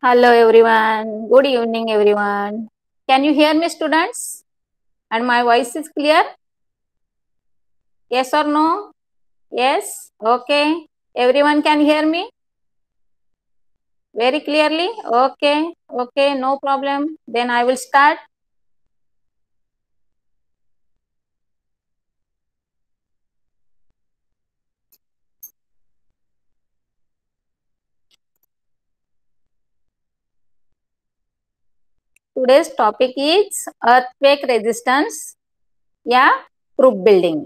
Hello everyone. Good evening everyone. Can you hear me students? And my voice is clear? Yes or no? Yes? Okay. Everyone can hear me? Very clearly? Okay. Okay, no problem. Then I will start. Today's topic is earthquake resistance या proof building.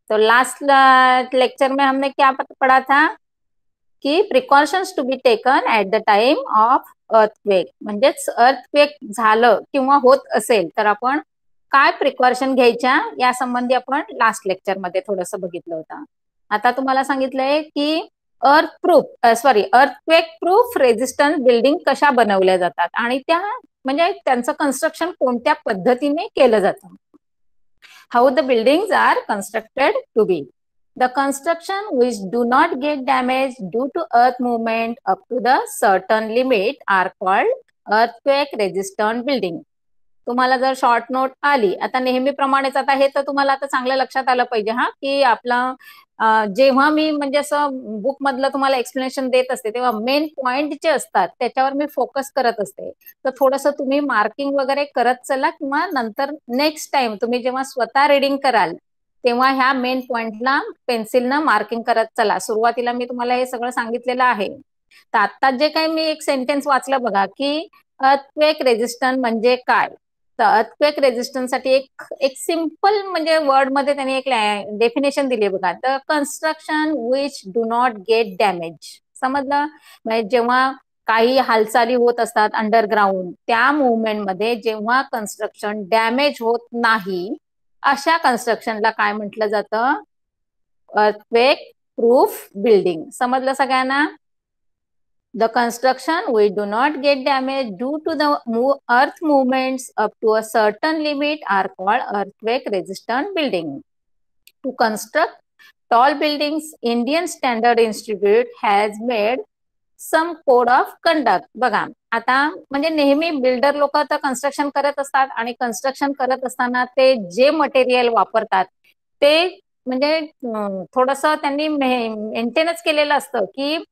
तो last lecture में हमने क्या पढ़ा था की precautions to be taken at the time of earthquake. म्हणजेच earthquake झालं किंवा होत असेल तर आपण काय प्रिकॉशन घ्यायच्या या संबंधी आपण लास्ट लेक्चर मध्ये थोडंसं बघितलं होतं. आता तुम्हाला सांगितलंय की अर्थक्वेक प्रूफ रेजिस्टन्स बिल्डिंग कशा बनवल्या जातात आणि त्या म्हणजे त्यांचं कन्स्ट्रक्शन कोणत्या पद्धतीने केलं जातं. How the buildings are constructed to be. The construction which do not get damaged due to earth movement up to the certain limit are called earthquake resistant building. तुम्हाला जर शॉर्ट नोट आली आता नेहमीप्रमाणेच आता हे तर तुम्हाला आता चांगलं लक्षात आलं पाहिजे हा की आपला जेव्हा मी म्हणजे असं बुक मधलं तुम्हाला एक्सप्लेनेशन देत असते तेव्हा मेन पॉइंट जे असतात त्याच्यावर मी फोकस करत असते. तर थोडंसं तुम्ही मार्किंग वगैरे करत चला किंवा नंतर नेक्स्ट टाइम तुम्ही जेव्हा स्वतः रीडिंग कराल तेव्हा ह्या मेन पॉइंटला पेन्सिलनं मार्किंग करत चला. सुरुवातीला मी तुम्हाला हे सगळं सांगितलेलं आहे. तर आता जे काही मी एक सेंटेन्स वाचलं बघा की अर्थक्वेक रेजिस्टन्स म्हणजे काय. तर अर्थक्वेक रेजिस्टन्स साठी एक सिंपल म्हणजे वर्ड मध्ये त्यांनी एक डेफिनेशन दिली बघा. The construction which do not gate damage. समजलं. म्हणजे जेव्हा काही हालचाली होत असतात अंडरग्राऊंड त्या मुवमेंटमध्ये जेव्हा कन्स्ट्रक्शन डॅमेज होत नाही अशा कन्स्ट्रक्शनला काय म्हटलं जातं अर्थक्वेक प्रूफ बिल्डिंग. समजलं सगळ्यांना. The construction which do not get damaged due to the earth movements up to a certain limit are called earthquake resistant building. To construct tall buildings, Indian Standard Institute has made some code of conduct. बघा आता म्हणजे नेहमी builder लोक तर construction करत असतात आणि construction करत असताना ते जे मटेरियल वापरतात ते म्हणजे थोडंसं त्यांनी मेंटेनच केलेलं असतं की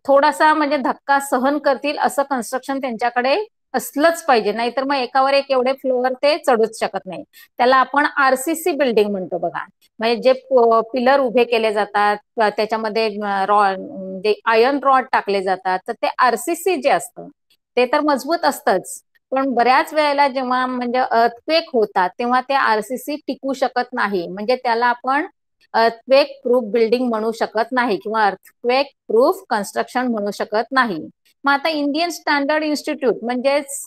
थोडासा म्हणजे धक्का सहन करतील असं कन्स्ट्रक्शन त्यांच्याकडे असलंच पाहिजे. नाहीतर मग एकावर एक एवढे फ्लोअर ते चढूच शकत नाही. त्याला आपण आरसीसी बिल्डिंग म्हणतो बघा. म्हणजे जे पिलर उभे केले जातात त्याच्यामध्ये जे आयर्न रॉड टाकले जातात तर ते आरसीसी जे असतं ते तर मजबूत असतंच. पण बऱ्याच वेळेला जेव्हा म्हणजे अर्थक्वेक होतात तेव्हा ते आरसीसी टिकू शकत नाही. म्हणजे त्याला आपण अर्थक्वेक प्रूफ बिल्डिंग म्हणू शकत नाही किंवा अर्थक्वेक प्रूफ कन्स्ट्रक्शन म्हणू शकत नाही. मग आता इंडियन स्टँडर्ड इन्स्टिट्यूट म्हणजेच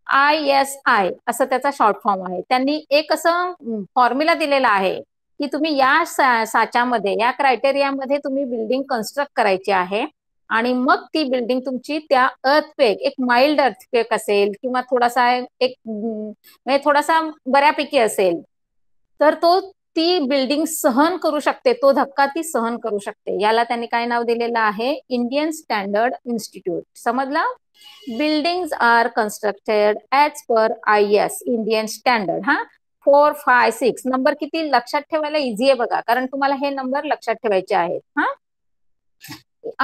ISI असं त्याचा शॉर्ट फॉर्म आहे. त्यांनी एक असं फॉर्म्युला दिलेला आहे की तुम्ही या साच्यामध्ये या क्रायटेरियामध्ये तुम्ही बिल्डिंग कन्स्ट्रक्ट करायची आहे आणि मग ती बिल्डिंग तुमची त्या अर्थक्वेक एक माइल्ड अर्थक्वेक असेल किंवा थोडासा एक म्हणजे थोडासा बऱ्यापैकी असेल तर तो ती बिल्डिंग सहन करू शकते. तो धक्का ती सहन करू शकते. याला त्यांनी काय नाव दिलेलं आहे इंडियन स्टँडर्ड इन्स्टिट्यूट. समजलं. Buildings are constructed as per IS Indian standard. हा 4, 5, 6 नंबर किती लक्षात ठेवायला इझी आहे बघा कारण तुम्हाला हे नंबर लक्षात ठेवायचे आहेत. हा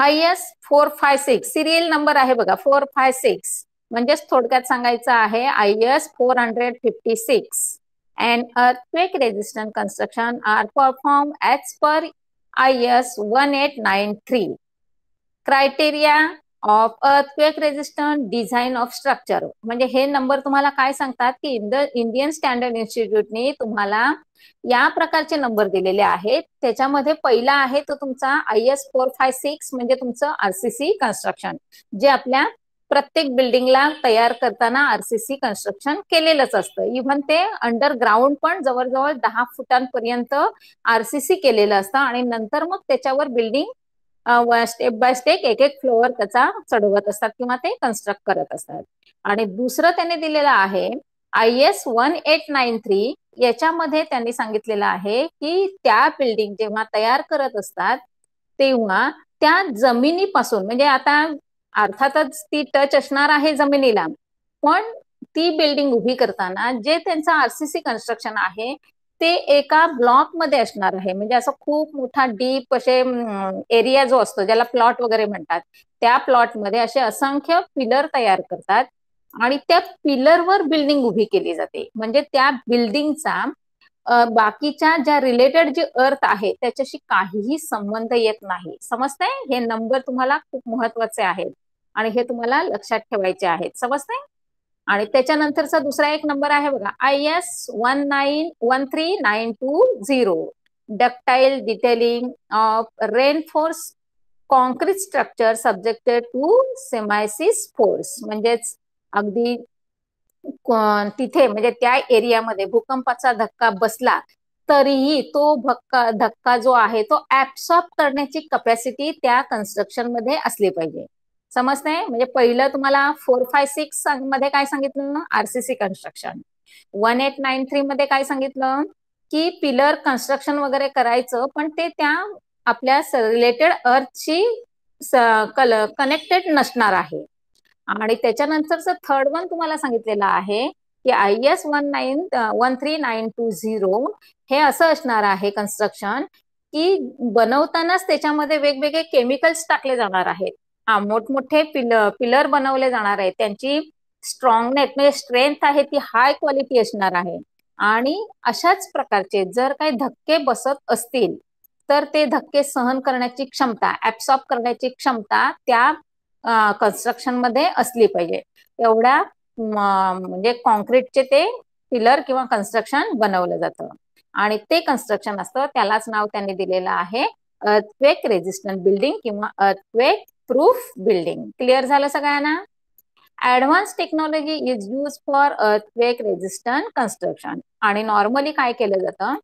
IS 4, 5, 6 सिरियल नंबर आहे बघा 4, 5, 6 म्हणजेच थोडक्यात सांगायचं आहे IS 456 and earthquake resistant construction are performed as per IS 1893. Criteria of earthquake resistant design of structure. म्हणजे हे नंबर तुम्हाला काय सांगतात की इंडियन स्टँडर्ड इन्स्टिट्यूटने तुम्हाला या प्रकारचे नंबर दिलेले आहेत. त्याच्यामध्ये पहिला आहे तो तुमचा IS 456 म्हणजे तुमचं आरसीसी कन्स्ट्रक्शन जे आपल्या प्रत्येक बिल्डिंगला तयार करताना आरसीसी कन्स्ट्रक्शन केलेलंच असतं. इव्हन ते अंडरग्राऊंड पण जवळजवळ 10 फुटांपर्यंत आरसीसी केलेलं असतं आणि नंतर मग त्याच्यावर बिल्डिंग स्टेप बाय स्टेप एक एक फ्लोअर त्याचा चढवत असतात किंवा ते कन्स्ट्रक्ट करत असतात. आणि दुसरं त्यांनी दिलेलं आहे IS 1893. याच्यामध्ये त्यांनी सांगितलेलं आहे की त्या बिल्डिंग जेव्हा तयार करत असतात तेव्हा त्या जमिनीपासून म्हणजे आता अर्थातच ती टच असणार आहे जमिनीला, पण ती बिल्डिंग उभी करताना जे त्यांचं आरसीसी कन्स्ट्रक्शन आहे ते एका ब्लॉक मध्ये असणार आहे. म्हणजे असं खूप मोठा डीप असे एरिया जो असतो ज्याला प्लॉट वगैरे म्हणतात, त्या प्लॉट मध्ये असे असंख्य पिलर तयार करतात आणि त्या पिलरवर बिल्डिंग उभी केली जाते. म्हणजे त्या बिल्डिंगचा बाकीच्या ज्या रिलेटेड जी अर्थ आहे त्याच्याशी काहीही संबंध येत नाही. समजतंय? हे नंबर तुम्हाला खूप महत्वाचे आहेत आणि हे तुम्हाला लक्षात ठेवायचे आहेत. समजतंय? आणि त्याच्यानंतरचा दुसरा एक नंबर आहे बघा, IS 13920, ductile detailing of reinforced concrete structure subjected to seismic force. म्हणजेच अगदी तिथे म्हणजे त्या एरियामध्ये भूकंपाचा धक्का बसला तरीही तो धक्का जो आहे तो ऍब्सॉर्ब करण्याची कपॅसिटी त्या कन्स्ट्रक्शन मध्ये असली पाहिजे. समजतंय? म्हणजे पहिलं तुम्हाला 456 मध्ये काय सांगितलं, आरसीसी कन्स्ट्रक्शन. 1893 मध्ये काय सांगितलं की पिलर कन्स्ट्रक्शन वगैरे करायचं पण ते त्या आपल्या रिलेटेड अर्थशी कनेक्टेड नसणार आहे. आणि त्याच्यानंतरचं थर्ड वन तुम्हाला सांगितलेलं आहे की IS 13920 हे असं असणार आहे कन्स्ट्रक्शन की बनवतानाच त्याच्यामध्ये वेगवेगळे केमिकल्स टाकले जाणार आहेत. मोठमोठे पिलर बनवले जाणार आहेत, त्यांची स्ट्रॉंगनेस म्हणजे स्ट्रेंथ आहे ती हाय क्वालिटी असणार आहे. आणि अशाच प्रकारचे जर काही धक्के बसत असतील तर ते धक्के सहन करण्याची क्षमता, ऍब्सॉर्ब करण्याची क्षमता त्या कन्स्ट्रक्शन मध्ये असली पाहिजे. एवढ्या म्हणजे कॉन्क्रीटचे ते पिलर किंवा कन्स्ट्रक्शन बनवलं जातं आणि ते कन्स्ट्रक्शन असतं त्यालाच नाव त्यांनी दिलेलं आहे अर्थक्वेक रेजिस्टंट बिल्डिंग किंवा अर्थक्वेक प्रूफ बिल्डिंग. क्लिअर झालं सगळ्यांना? Advance technology is use for earthquake resistant construction. आणि नॉर्मली काय केलं जातं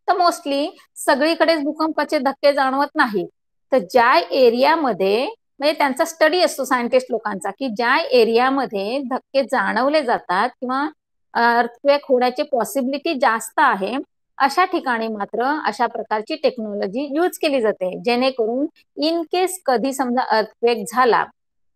तर मोस्टली सगळीकडेच भूकंपाचे धक्के जाणवत नाही, तर ज्या एरियामध्ये म्हणजे त्यांचा स्टडी असतो सायंटिस्ट लोकांचा की ज्या एरियामध्ये धक्के जाणवले जातात किंवा अर्थक्वेक होण्याची पॉसिबिलिटी जास्त आहे अशा ठिकाणी मात्र अशा प्रकारची टेक्नॉलॉजी यूज केली जाते, जेणेकरून इन केस कधी समजा अर्थक्वेक झाला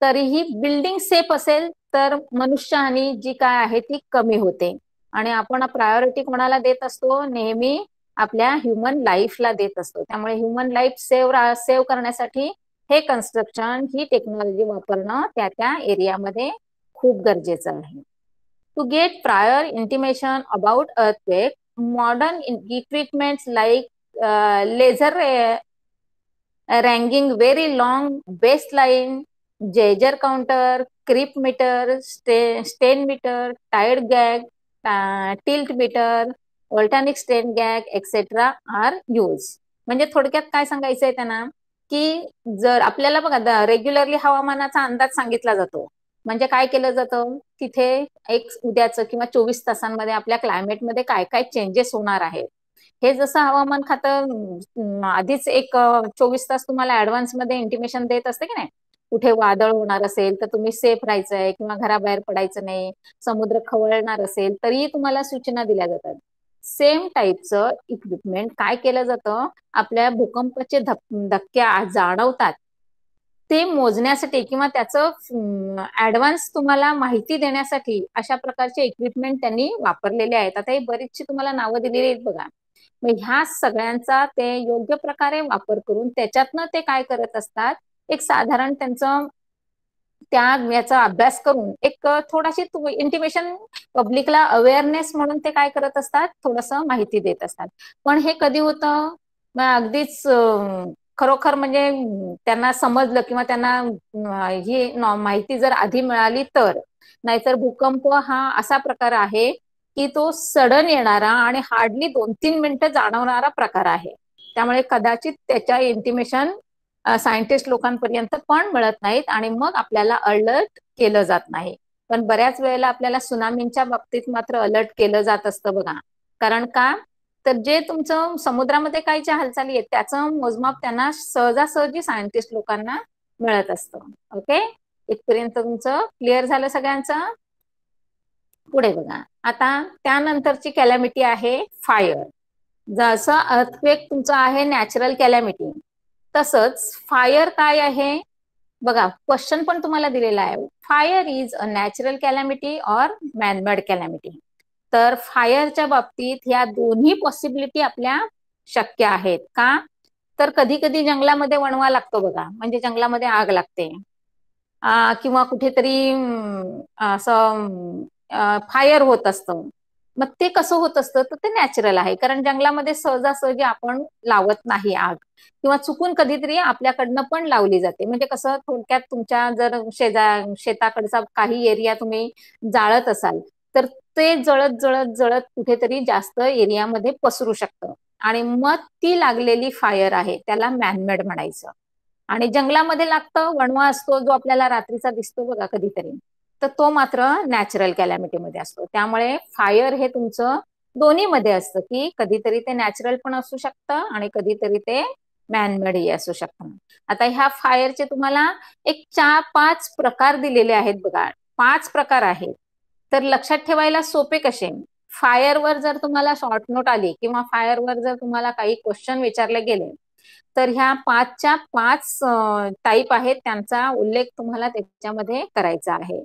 तरीही बिल्डिंग सेफ असेल तर मनुष्यहानी जी काय आहे ती कमी होते. आणि आपण प्रायोरिटी कोणाला देत असतो, नेहमी आपल्या ह्युमन लाईफला देत असतो. त्यामुळे ह्युमन लाईफ सेव्ह करण्यासाठी हे कन्स्ट्रक्शन ही टेक्नॉलॉजी वापरणं त्या त्या एरियामध्ये खूप गरजेचं आहे. To get prior intimation about earthquake, modern equipments like laser ranging, very long baseline, Geiger counter, creep meter, strain meter, tide gauge, tilt meter, ऑल्टॅनिक strain gauge etcetera R use. म्हणजे थोडक्यात काय सांगायचंय त्यांना की जर आपल्याला बघा रेग्युलरली हवामानाचा अंदाज सांगितला जातो, म्हणजे काय केलं जातं तिथे एक उद्याचं किंवा 24 तासांमध्ये आपल्या क्लायमेटमध्ये काय काय चेंजेस होणार आहेत हे जसं हवामान खातं आधीच एक 24 तास तुम्हाला ऍडव्हान्स मध्ये इंटिमेशन देत असते की नाही, कुठे वादळ होणार असेल तर तुम्ही सेफ राहायचंय किंवा घराबाहेर पडायचं नाही, समुद्र खवळणार असेल तरीही तुम्हाला सूचना दिल्या जातात. सेम टाईपचं इक्विपमेंट काय केलं जातं, आपल्या भूकंपाचे धक्के जाणवतात ते मोजण्यासाठी किंवा त्याचं ऍडव्हान्स तुम्हाला माहिती देण्यासाठी अशा प्रकारचे इक्विपमेंट त्यांनी वापरलेले आहेत. आता ही बरीचशी तुम्हाला नावं दिलेली आहेत बघा. मग ह्या सगळ्यांचा ते योग्य प्रकारे वापर करून त्याच्यातनं ते काय करत असतात, एक साधारण त्यांचं त्या याचा अभ्यास करून एक थोडाशी इंटिमेशन पब्लिकला अवेअरनेस म्हणून ते काय करत असतात, थोडस माहिती देत असतात. पण हे कधी होतं अगदीच खरोखर म्हणजे त्यांना समजलं किंवा त्यांना ही माहिती जर आधी मिळाली तर. नाहीतर भूकंप हा असा प्रकार आहे की तो सडन येणारा आणि हार्डली 2-3 मिनिटं जाणवणारा प्रकार आहे. त्यामुळे कदाचित त्याच्या इंटिमेशन सायंटिस्ट लोकांपर्यंत पण मिळत नाहीत आणि मग आपल्याला अलर्ट केलं जात नाही. पण बऱ्याच वेळेला आपल्याला सुनामींच्या बाबतीत मात्र अलर्ट केलं जात असतं बघा. कारण का तर जे तुमचं समुद्रामध्ये काही ज्या हालचाली आहेत त्याचं मोजमाप त्यांना सहजासहजी सायंटिस्ट लोकांना मिळत असतं. ओके, इथपर्यंत तुमचं क्लिअर झालं सगळ्यांचं? पुढे बघा, आता त्यानंतरची कॅलॅमिटी आहे फायर. जसं अर्थक्वेक तुमचं आहे नॅचरल कॅलॅमिटी, तसंच फायर काय आहे बघा क्वेश्चन पण तुम्हाला दिलेला आहे, fire is a natural calamity or man-made calamity. तर फायरच्या बाबतीत ह्या दोन्ही पॉसिबिलिटी आपल्या शक्य आहेत. का? तर कधी कधी जंगलामध्ये वणवा लागतो बघा, म्हणजे जंगलामध्ये आग लागते, किंवा कुठेतरी असं फायर होत असतं. मग ते कसं होत असतं, तर ते नॅचरल आहे, कारण जंगलामध्ये सहजासहजी आपण लावत नाही आग, किंवा चुकून कधीतरी आपल्याकडनं पण लावली जाते. म्हणजे कसं, थोडक्यात तुमच्या जर शेताकडचा काही एरिया तुम्ही जाळत असाल, तर ते जळत जळत जळत कुठेतरी जास्त एरियामध्ये पसरू शकतं, आणि मग ती लागलेली फायर आहे त्याला मॅनमेड म्हणायचं. आणि जंगलामध्ये लागतं, वणवा असतो जो आपल्याला रात्रीचा दिसतो बघा कधीतरी, तर तो मात्र नॅचरल कॅलॅमिटीमध्ये असतो. त्यामुळे फायर हे तुमचं दोन्ही मध्ये असतं, की कधीतरी ते नॅचरल पण असू शकतं आणि कधीतरी ते मॅनमेडही असू शकतं. आता ह्या फायरचे तुम्हाला एक 4-5 प्रकार दिलेले आहेत बघा, 5 प्रकार आहेत. तर लक्षात ठेवायला सोपे कसे, फायरवर जर तुम्हाला शॉर्ट नोट आली किंवा फायरवर जर तुम्हाला काही क्वेश्चन विचारले गेले, तर ह्या 5च्या 5 टाईप आहेत, त्यांचा उल्लेख तुम्हाला त्याच्यामध्ये करायचा आहे.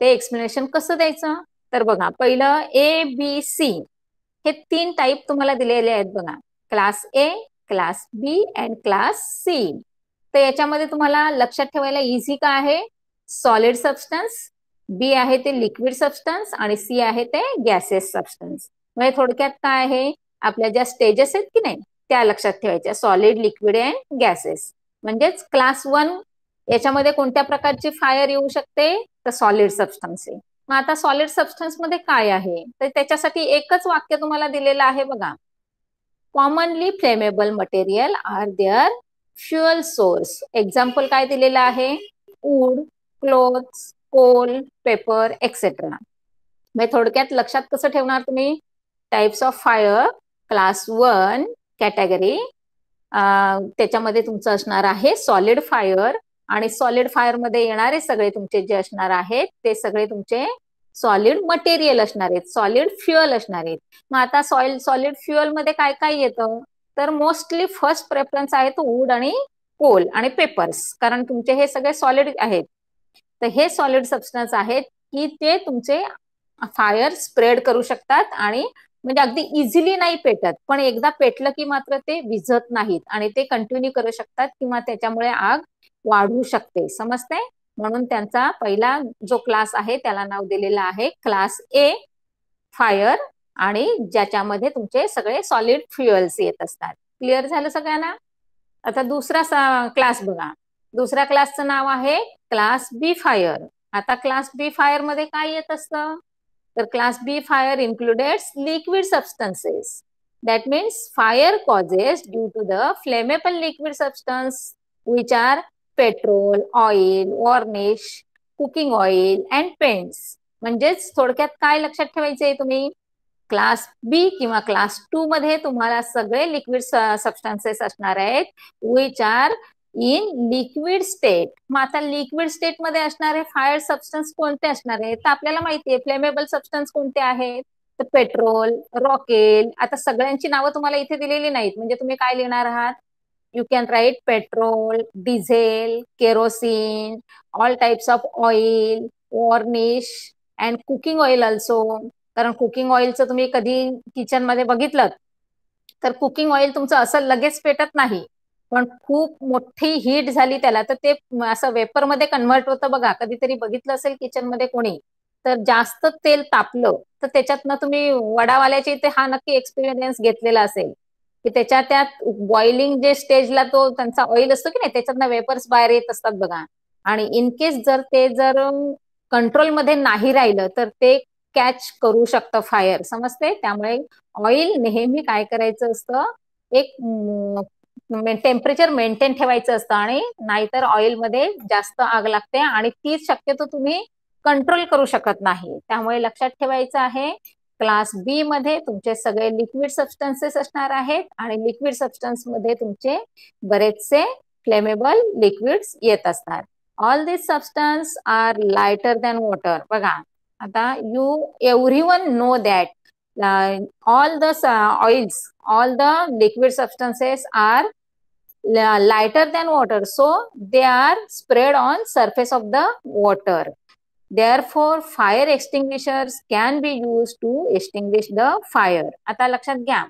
ते एक्सप्लेनेशन कसं द्यायचं, तर बघा, पहिलं ABC हे 3 टाईप तुम्हाला दिलेले आहेत बघा, class A, class B and class C. तर याच्यामध्ये तुम्हाला लक्षात ठेवायला इझी का आहे, सॉलिड सबस्टन्स, बी आहे ते लिक्विड सबस्टन्स आणि सी आहे ते गॅसेस सबस्टन्स. म्हणजे थोडक्यात काय आहे, आपल्या ज्या स्टेजेस आहेत की नाही त्या लक्षात ठेवायच्या, सॉलिड, लिक्विड अँड गॅसेस. म्हणजेच क्लास 1 याच्यामध्ये कोणत्या प्रकारची फायर येऊ शकते, तर सॉलिड सबस्टन्स आहे. मग आता सॉलिड सबस्टन्स मध्ये काय आहे, तर त्याच्यासाठी एकच वाक्य तुम्हाला दिलेलं आहे बघा, commonly flammable material are their fuel source. Example काय दिलेलं आहे, wood, clothes, coal, paper etcetera. म्हणजे थोडक्यात लक्षात कसं ठेवणार तुम्ही, types of fire, class 1 category, त्याच्यामध्ये तुमचं असणार आहे सॉलिड फायर, आणि सॉलिड फायर मध्ये येणारे सगळे तुमचे जे असणार आहेत ते सगळे तुमचे सॉलिड मटेरियल असणार आहेत, सॉलिड फ्युअल असणार आहेत. मग आता सॉलिड फ्युअल मध्ये काय काय येतं, तर मोस्टली फर्स्ट प्रेफरन्स आहे तो वूड आणि कोल आणि पेपर्स, कारण तुमचे हे सगळे सॉलिड आहेत. तर हे सॉलिड सबस्टन्स आहेत की ते तुमचे फायर स्प्रेड करू शकतात, आणि म्हणजे अगदी इझिली नाही पेटत, पण एकदा पेटलं की मात्र ते विझत नाहीत आणि ते कंटिन्यू करू शकतात, किंवा त्याच्यामुळे आग वाढू शकते. समजते? म्हणून त्यांचा पहिला जो क्लास आहे त्याला नाव दिलेलं आहे क्लास ए फायर, आणि ज्याच्यामध्ये तुमचे सगळे सॉलिड फ्युएल्स येत असतात. क्लिअर झालं सगळ्यांना? आता दुसरा क्लास बघा, दुसऱ्या क्लासचं नाव आहे क्लास बी फायर. आता क्लास बी फायर मध्ये काय येत असतं, तर class B fire includes liquid substances. That means fire causes due to the flammable liquid substance which are petrol, oil, varnish, cooking oil and paints. म्हणजेच थोडक्यात काय लक्षात ठेवायचंय तुम्ही, क्लास बी किंवा क्लास 2 मध्ये तुम्हाला सगळे लिक्विड सबस्टन्सेस असणार आहेत which are in liquid state. मग आता लिक्विड स्टेट मध्ये असणारे फायर सबस्टन्स कोणते असणार आहेत, तर आपल्याला माहितीये फ्लेमेबल सबस्टन्स कोणते आहेत, तर पेट्रोल, रॉकेल. आता सगळ्यांची नावं तुम्हाला इथे दिलेली नाहीत, म्हणजे तुम्ही काय लिहिणार आहात, you can write petrol, diesel, kerosene, all types of oil, varnish and cooking oil also. कारण कुकिंग ऑइलचं तुम्ही कधी किचन मध्ये बघितलं, तर कुकिंग ऑइल तुमचं असं लगेच पेटत नाही, पण खूप मोठी हीट झाली त्याला तर ते असं वेपर मध्ये कन्व्हर्ट होतं बघा. कधीतरी बघितलं असेल किचन मध्ये कोणी, तर जास्त तेल तापलं तर त्याच्यातनं तुम्ही, वडावाल्याच्या इथे हा नक्की एक्सपिरियन्स घेतलेला असेल, की त्याच्या त्यात बॉइलिंग जे स्टेजला तो त्यांचा ऑइल असतो की नाही, त्याच्यातनं वेपर्स बाहेर येत असतात बघा. आणि इन केस जर कंट्रोलमध्ये नाही राहिलं तर ते कॅच करू शकतं फायर. समजते? त्यामुळे ऑइल नेहमी काय करायचं असतं, एक टेम्परेचर मेंटेन ठेवायचं असतं, आणि नाहीतर ऑइलमध्ये जास्त आग लागते आणि ती शक्यतो तुम्ही कंट्रोल करू शकत नाही. त्यामुळे लक्षात ठेवायचं आहे, क्लास बी मध्ये तुमचे सगळे लिक्विड सबस्टन्सेस असणार आहेत, आणि लिक्विड सबस्टन्स मध्ये तुमचे बरेचसे फ्लेमेबल लिक्विड्स येत असतात. All this substance are lighter than water. बघा, आता everyone know that all the oils, all the liquid substances are lighter than water, so they are spread on surface of the water. Therefore, fire extinguishers can be used to extinguish the fire. आता लक्षात घ्या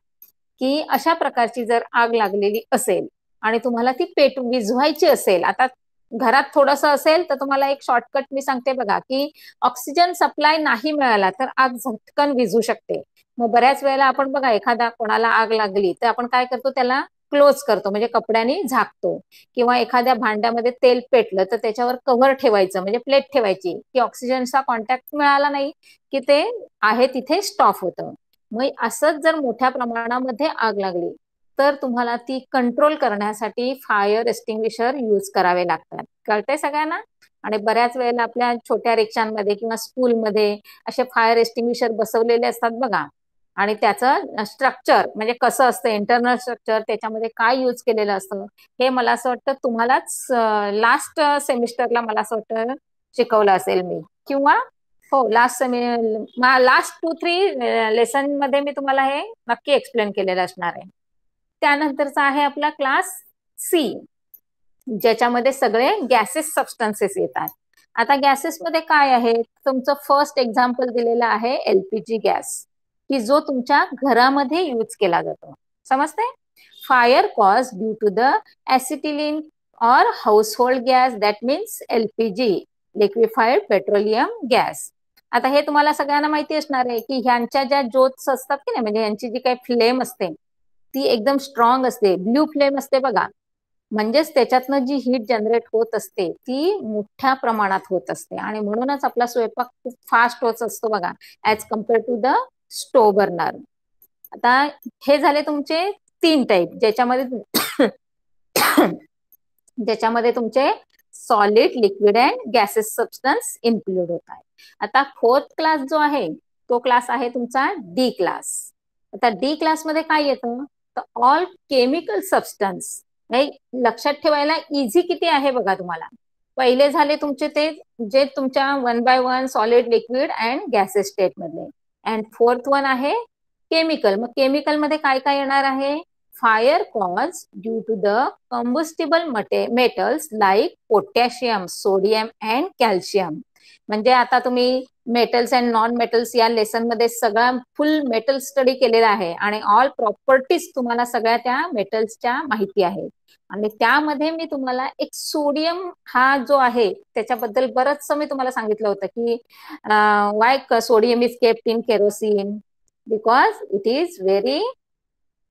की अशा प्रकारची जर आग लागलेली असेल आणि तुम्हाला ती विझवायची असेल, आता घरात थोडंसं असेल तर तुम्हाला एक शॉर्टकट मी सांगते बघा, की ऑक्सिजन सप्लाय नाही मिळाला तर आग झटकन विझू शकते. मग बऱ्याच वेळेला आपण बघा एखादा कोणाला आग लागली तर आपण काय करतो, त्याला क्लोज करतो म्हणजे कपड्याने झाकतो, किंवा एखाद्या भांड्यामध्ये तेल पेटलं तर त्याच्यावर कव्हर ठेवायचं म्हणजे प्लेट ठेवायची, की ऑक्सिजनचा कॉन्टॅक्ट मिळाला नाही की ते आहे तिथे स्टॉप होतं. मग असंच जर मोठ्या प्रमाणामध्ये आग लागली तर तुम्हाला ती कंट्रोल करण्यासाठी फायर एक्सटिंग्विशर यूज करावे लागतात. कळतंय सगळ्यांना? आणि बऱ्याच वेळेला आपल्या छोट्या रिक्षांमध्ये किंवा स्कूलमध्ये असे फायर एक्सटिंग्विशर बसवलेले असतात बघा, आणि त्याचं स्ट्रक्चर म्हणजे कसं असतं, इंटरनल स्ट्रक्चर, त्याच्यामध्ये काय यूज केलेलं असतं, हे मला असं वाटतं तुम्हालाच लास्ट सेमिस्टरला मला असं वाटतं शिकवलं असेल मी, किंवा हो लास्ट 2-3 लेसन मध्ये मी तुम्हाला हे नक्की एक्सप्लेन केलेलं असणार आहे. त्यानंतरचा आहे आपला क्लास सी, ज्याच्यामध्ये सगळे गॅसेस सबस्टन्सेस येतात. आता गॅसेस मध्ये काय आहे, तुमचं फर्स्ट एक्झाम्पल दिलेलं आहे एलपीजी गॅस, की जो तुमच्या घरामध्ये यूज केला जातो. समजते? Fire cause due to the acetylene और household gas, that means LPG, liquefied petroleum gas. आता हे तुम्हाला सगळ्यांना माहिती असणार आहे की ह्यांच्या ज्या जोत्स असतात की नाही, म्हणजे यांची जी काही फ्लेम असते ती एकदम स्ट्रॉंग असते, ब्ल्यू फ्लेम असते बघा, म्हणजेच त्याच्यातनं जी हीट जनरेट होत असते ती मोठ्या प्रमाणात होत असते, आणि म्हणूनच आपला स्वयंपाक खूप फास्ट होत असतो बघा, as compare to the stove burner. आता हे झाले तुमचे 3 टाईप, ज्याच्यामध्ये तुमचे solid, liquid and gases substance include होत आहे. आता 4th क्लास जो आहे तो क्लास आहे तुमचा डी क्लास. आता डी क्लास मध्ये काय येतं, तर ऑल केमिकल सबस्टन्स. लक्षात ठेवायला इझी किती आहे बघा तुम्हाला. पहिले झाले तुमचे ते जे तुमच्या 1 by 1 solid, liquid and gases state मधले, अँड 4th वन आहे केमिकल. मग केमिकल मध्ये काय काय येणार आहे, fire cause due to the combustible metals like potassium, sodium and calcium. म्हणजे आता तुम्ही मेटल्स अँड नॉन मेटल्स या लेसन मध्ये सगळा फुल मेटल स्टडी केलेला आहे, आणि ऑल प्रॉपर्टीज तुम्हाला सगळ्या त्या मेटल्सच्या माहिती आहे. आणि त्यामध्ये मी तुम्हाला एक सोडियम हा जो आहे त्याच्याबद्दल बरंचसं मी तुम्हाला सांगितलं होतं की Y sodium is kept in kerosene, because it is very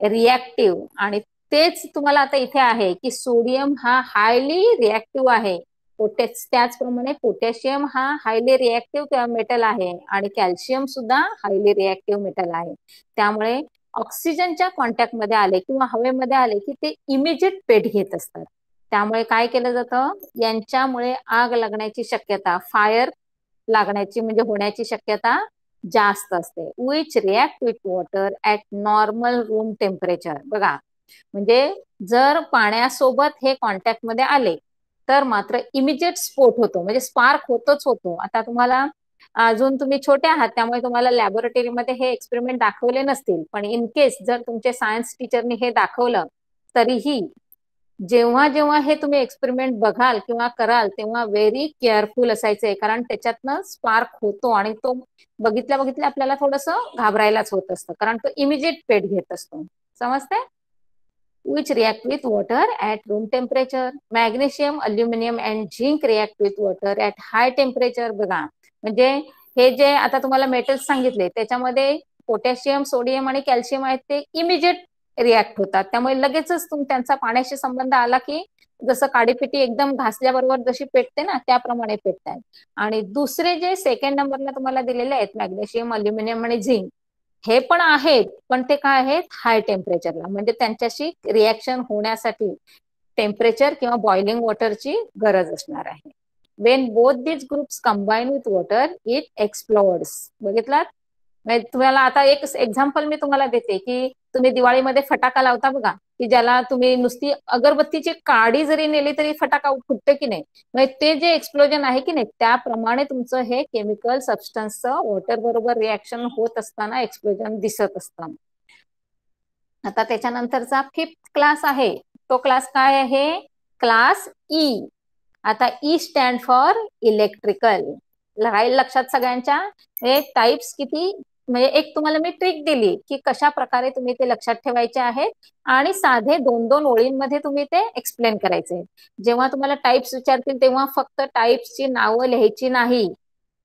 reactive. आणि तेच तुम्हाला आता इथे आहे की सोडियम हा हायली रिॲक्टिव्ह आहे. त्याचप्रमाणे पोटॅशियम हा हायली रिॲक्टिव्ह मेटल आहे, आणि कॅल्शियम सुद्धा हायली रिॲक्टिव्ह मेटल आहे. त्यामुळे ऑक्सिजनच्या कॉन्टॅक्ट मध्ये आले किंवा हवेमध्ये आले की ते इमिजिएट पेट घेत असतात. त्यामुळे काय केलं जातं, यांच्यामुळे आग लागण्याची शक्यता, फायर लागण्याची म्हणजे होण्याची शक्यता जास्त असते. Which react with water at normal room temperature. बघा, म्हणजे जर पाण्यासोबत हे कॉन्टॅक्ट मध्ये आले तर मात्र इमिजिएट स्फोट होतो, म्हणजे स्पार्क होतोच होतो. आता तुम्हाला अजून तुम्ही छोटे आहात त्यामुळे तुम्हाला लॅबोरेटरीमध्ये हे एक्सपेरिमेंट दाखवले नसतील, पण इन केस जर तुमचे सायन्स टीचरनी हे दाखवलं तरीही जेव्हा जेव्हा हे तुम्ही एक्सपेरिमेंट बघाल किंवा कराल तेव्हा व्हेरी केअरफुल असायचंय, कारण त्याच्यातनं स्पार्क होतो आणि तो बघितल्या बघितल्या आपल्याला थोडंसं घाबरायलाच होत असतं, कारण तो इमिजिएट पेट घेत असतो. समजते? which react with water at room temperature. Magnesium, aluminum and zinc react with water at high temperature. बघा, म्हणजे हे जे आता तुम्हाला मेटल्स सांगितले त्याच्यामध्ये पोटॅशियम, सोडियम आणि कॅल्शियम आहेत ते इमिजिएट रिॲक्ट होतात, त्यामुळे लगेचच त्यांचा पाण्याशी संबंध आला की जसं काडीपिटी एकदम घासल्याबरोबर जशी पेटते ना त्याप्रमाणे पेटतात. आणि दुसरे जे सेकंड नंबरला तुम्हाला दिलेले आहेत मॅग्नेशियम, अल्युमिनियम आणि झिंक, हे पण आहेत, पण ते काय आहेत हाय टेम्परेचरला, म्हणजे त्यांच्याशी रिॲक्शन होण्यासाठी टेम्परेचर किंवा बॉइलिंग वॉटरची गरज असणार आहे. Wien both this groups combine with water it explodes. बघितलात? तुम्हाला आता एक एक्झाम्पल मी तुम्हाला देते की तुम्ही दिवाळीमध्ये फटाका लावता बघा, की ज्याला तुम्ही नुसती अगरबत्तीची काडी जरी नेली तरी फटाका फुटते की नाही, म्हणजे ते जे एक्सप्लोजन आहे की नाही त्याप्रमाणे तुमचं हे केमिकल सबस्टन्सचं वॉटर बरोबर रिॲक्शन होत असताना एक्सप्लोजन दिसत असतं. आता त्याच्यानंतरचा 5th क्लास आहे तो क्लास काय आहे? Class E. आता ई स्टँड फॉर इलेक्ट्रिकल. राहील लक्षात सगळ्यांच्या? हे टाइप्स किती, म्हणजे एक तुम्हाला मी ट्रिक दिली की कशा प्रकारे तुम्ही ते लक्षात ठेवायचे आहेत आणि साधे 2-2 ओळींमध्ये तुम्ही ते एक्सप्लेन करायचे. जेव्हा तुम्हाला टाइप्स विचारतील तेव्हा फक्त टाइप्सची नावं लिहायची नाही,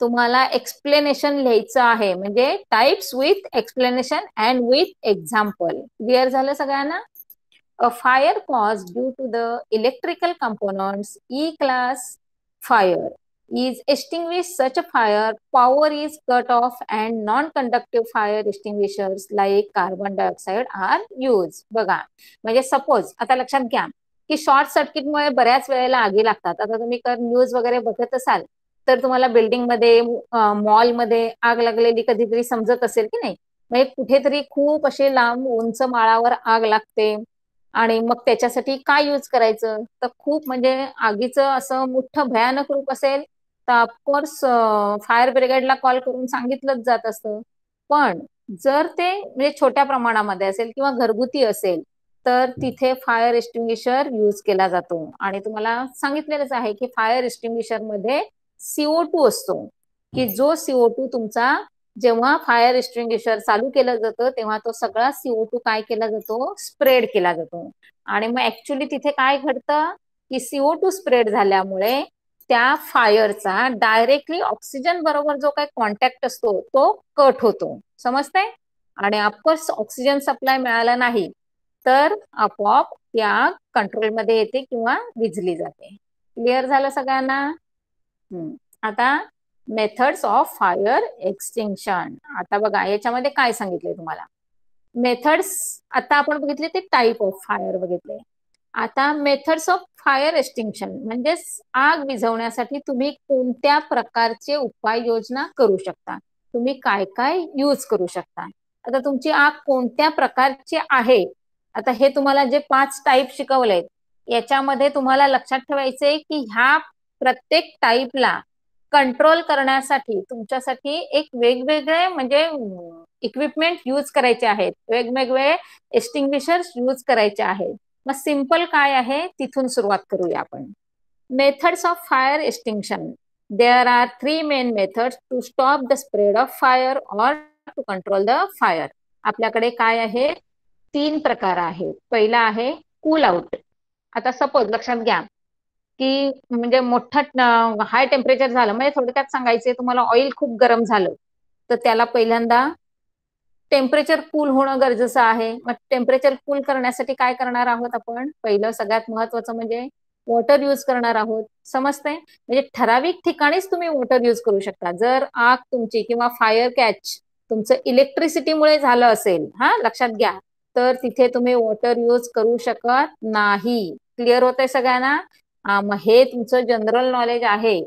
तुम्हाला एक्सप्लेनेशन लिहायचं आहे. म्हणजे types with explanation and with example. Clear झालं सगळ्यांना? A fire caused due to the electrical components E class fire is extinguished. Such a fire power is cut off and non-conductive fire extinguishers like carbon dioxide are used. बघा, म्हणजे suppose आता लक्षात घ्या की short सर्किटमुळे बऱ्याच वेळेला आगी लागतात. आता तुम्ही न्यूज वगैरे बघत असाल तर तुम्हाला बिल्डिंगमध्ये, मॉलमध्ये आग लागलेली कधीतरी समजत असेल की नाही. म्हणजे कुठेतरी खूप असे लांब उंच माळावर आग लागते आणि मग त्याच्यासाठी काय यूज करायचं, तर खूप म्हणजे आगीचं असं मोठं भयानक रूप असेल तर ऑफकोर्स फायर ब्रिगेडला कॉल करून सांगितलंच जात असतं. पण जर ते म्हणजे छोट्या प्रमाणामध्ये असेल किंवा घरगुती असेल तर तिथे फायर एक्सटिंग्विशर यूज केला जातो. आणि तुम्हाला सांगितलेलंच आहे की फायर एक्सटिंग्विशर मध्ये CO2 असतो, की जो CO2 तुमचा जेव्हा फायर एक्सटिंग्विशर चालू केलं जातं तेव्हा तो सगळा CO2 काय केला जातो? स्प्रेड केला जातो. आणि मग ऍक्च्युली तिथे काय घडतं की CO2 स्प्रेड झाल्यामुळे त्या फायरचा डायरेक्टली ऑक्सिजन बरोबर जो काही कॉन्टॅक्ट असतो तो कट होतो. समजतंय? आणि ऑफकोर्स ऑक्सिजन सप्लाय मिळाला नाही तर आपोआप त्या कंट्रोलमध्ये येते किंवा विझली जाते. क्लिअर झालं सगळ्यांना? आता मेथड्स ऑफ फायर एक्सटिंक्शन. आता बघा याच्यामध्ये काय सांगितले तुम्हाला. मेथड्स आता आपण बघितले ते टाइप ऑफ फायर बघितले. आता मेथड्स ऑफ फायर एक्सटिंक्शन म्हणजे आग विझवण्यासाठी तुम्ही कोणत्या प्रकारचे उपाययोजना करू शकता, तुम्ही काय काय यूज करू शकता. आता तुमची आग कोणत्या प्रकारची आहे, आता हे तुम्हाला जे 5 टाईप शिकवलेत याच्यामध्ये तुम्हाला लक्षात ठेवायचंय की ह्या प्रत्येक टाईपला कंट्रोल करण्यासाठी तुमच्यासाठी एक वेगवेगळे म्हणजे इक्विपमेंट यूज करायचे आहेत, वेगवेगळे एक्सटिंग्विशर्स यूज करायचे आहेत. मग सिंपल काय आहे तिथून सुरुवात करूया आपण. Methods of fire extinction. There are 3 main methods to stop the spread of fire और टू कंट्रोल द फायर. आपल्याकडे काय आहे? 3 प्रकार आहेत. पहिला आहे कूल आउट. आता सपोज लक्षात घ्या की म्हणजे मोठं हाय टेम्परेचर झालं, म्हणजे थोडक्यात सांगायचे तुम्हाला ऑइल खूप गरम झालं तर त्याला पहिल्यांदा टेम्परेचर कूल होणं गरजेचं आहे. मग टेम्परेचर कूल करण्यासाठी काय करणार आहोत आपण? पहिलं सगळ्यात महत्वाचं म्हणजे वॉटर यूज करणार आहोत. समजतंय? म्हणजे ठराविक ठिकाणीच तुम्ही वॉटर यूज करू शकता. जर आग तुमची किंवा फायर कॅच तुमचं इलेक्ट्रिसिटीमुळे झालं असेल, हा लक्षात घ्या, तर तिथे तुम्ही वॉटर यूज करू शकत नाही. क्लिअर होतंय सगळ्यांना? मग हे तुमचं जनरल नॉलेज आहे.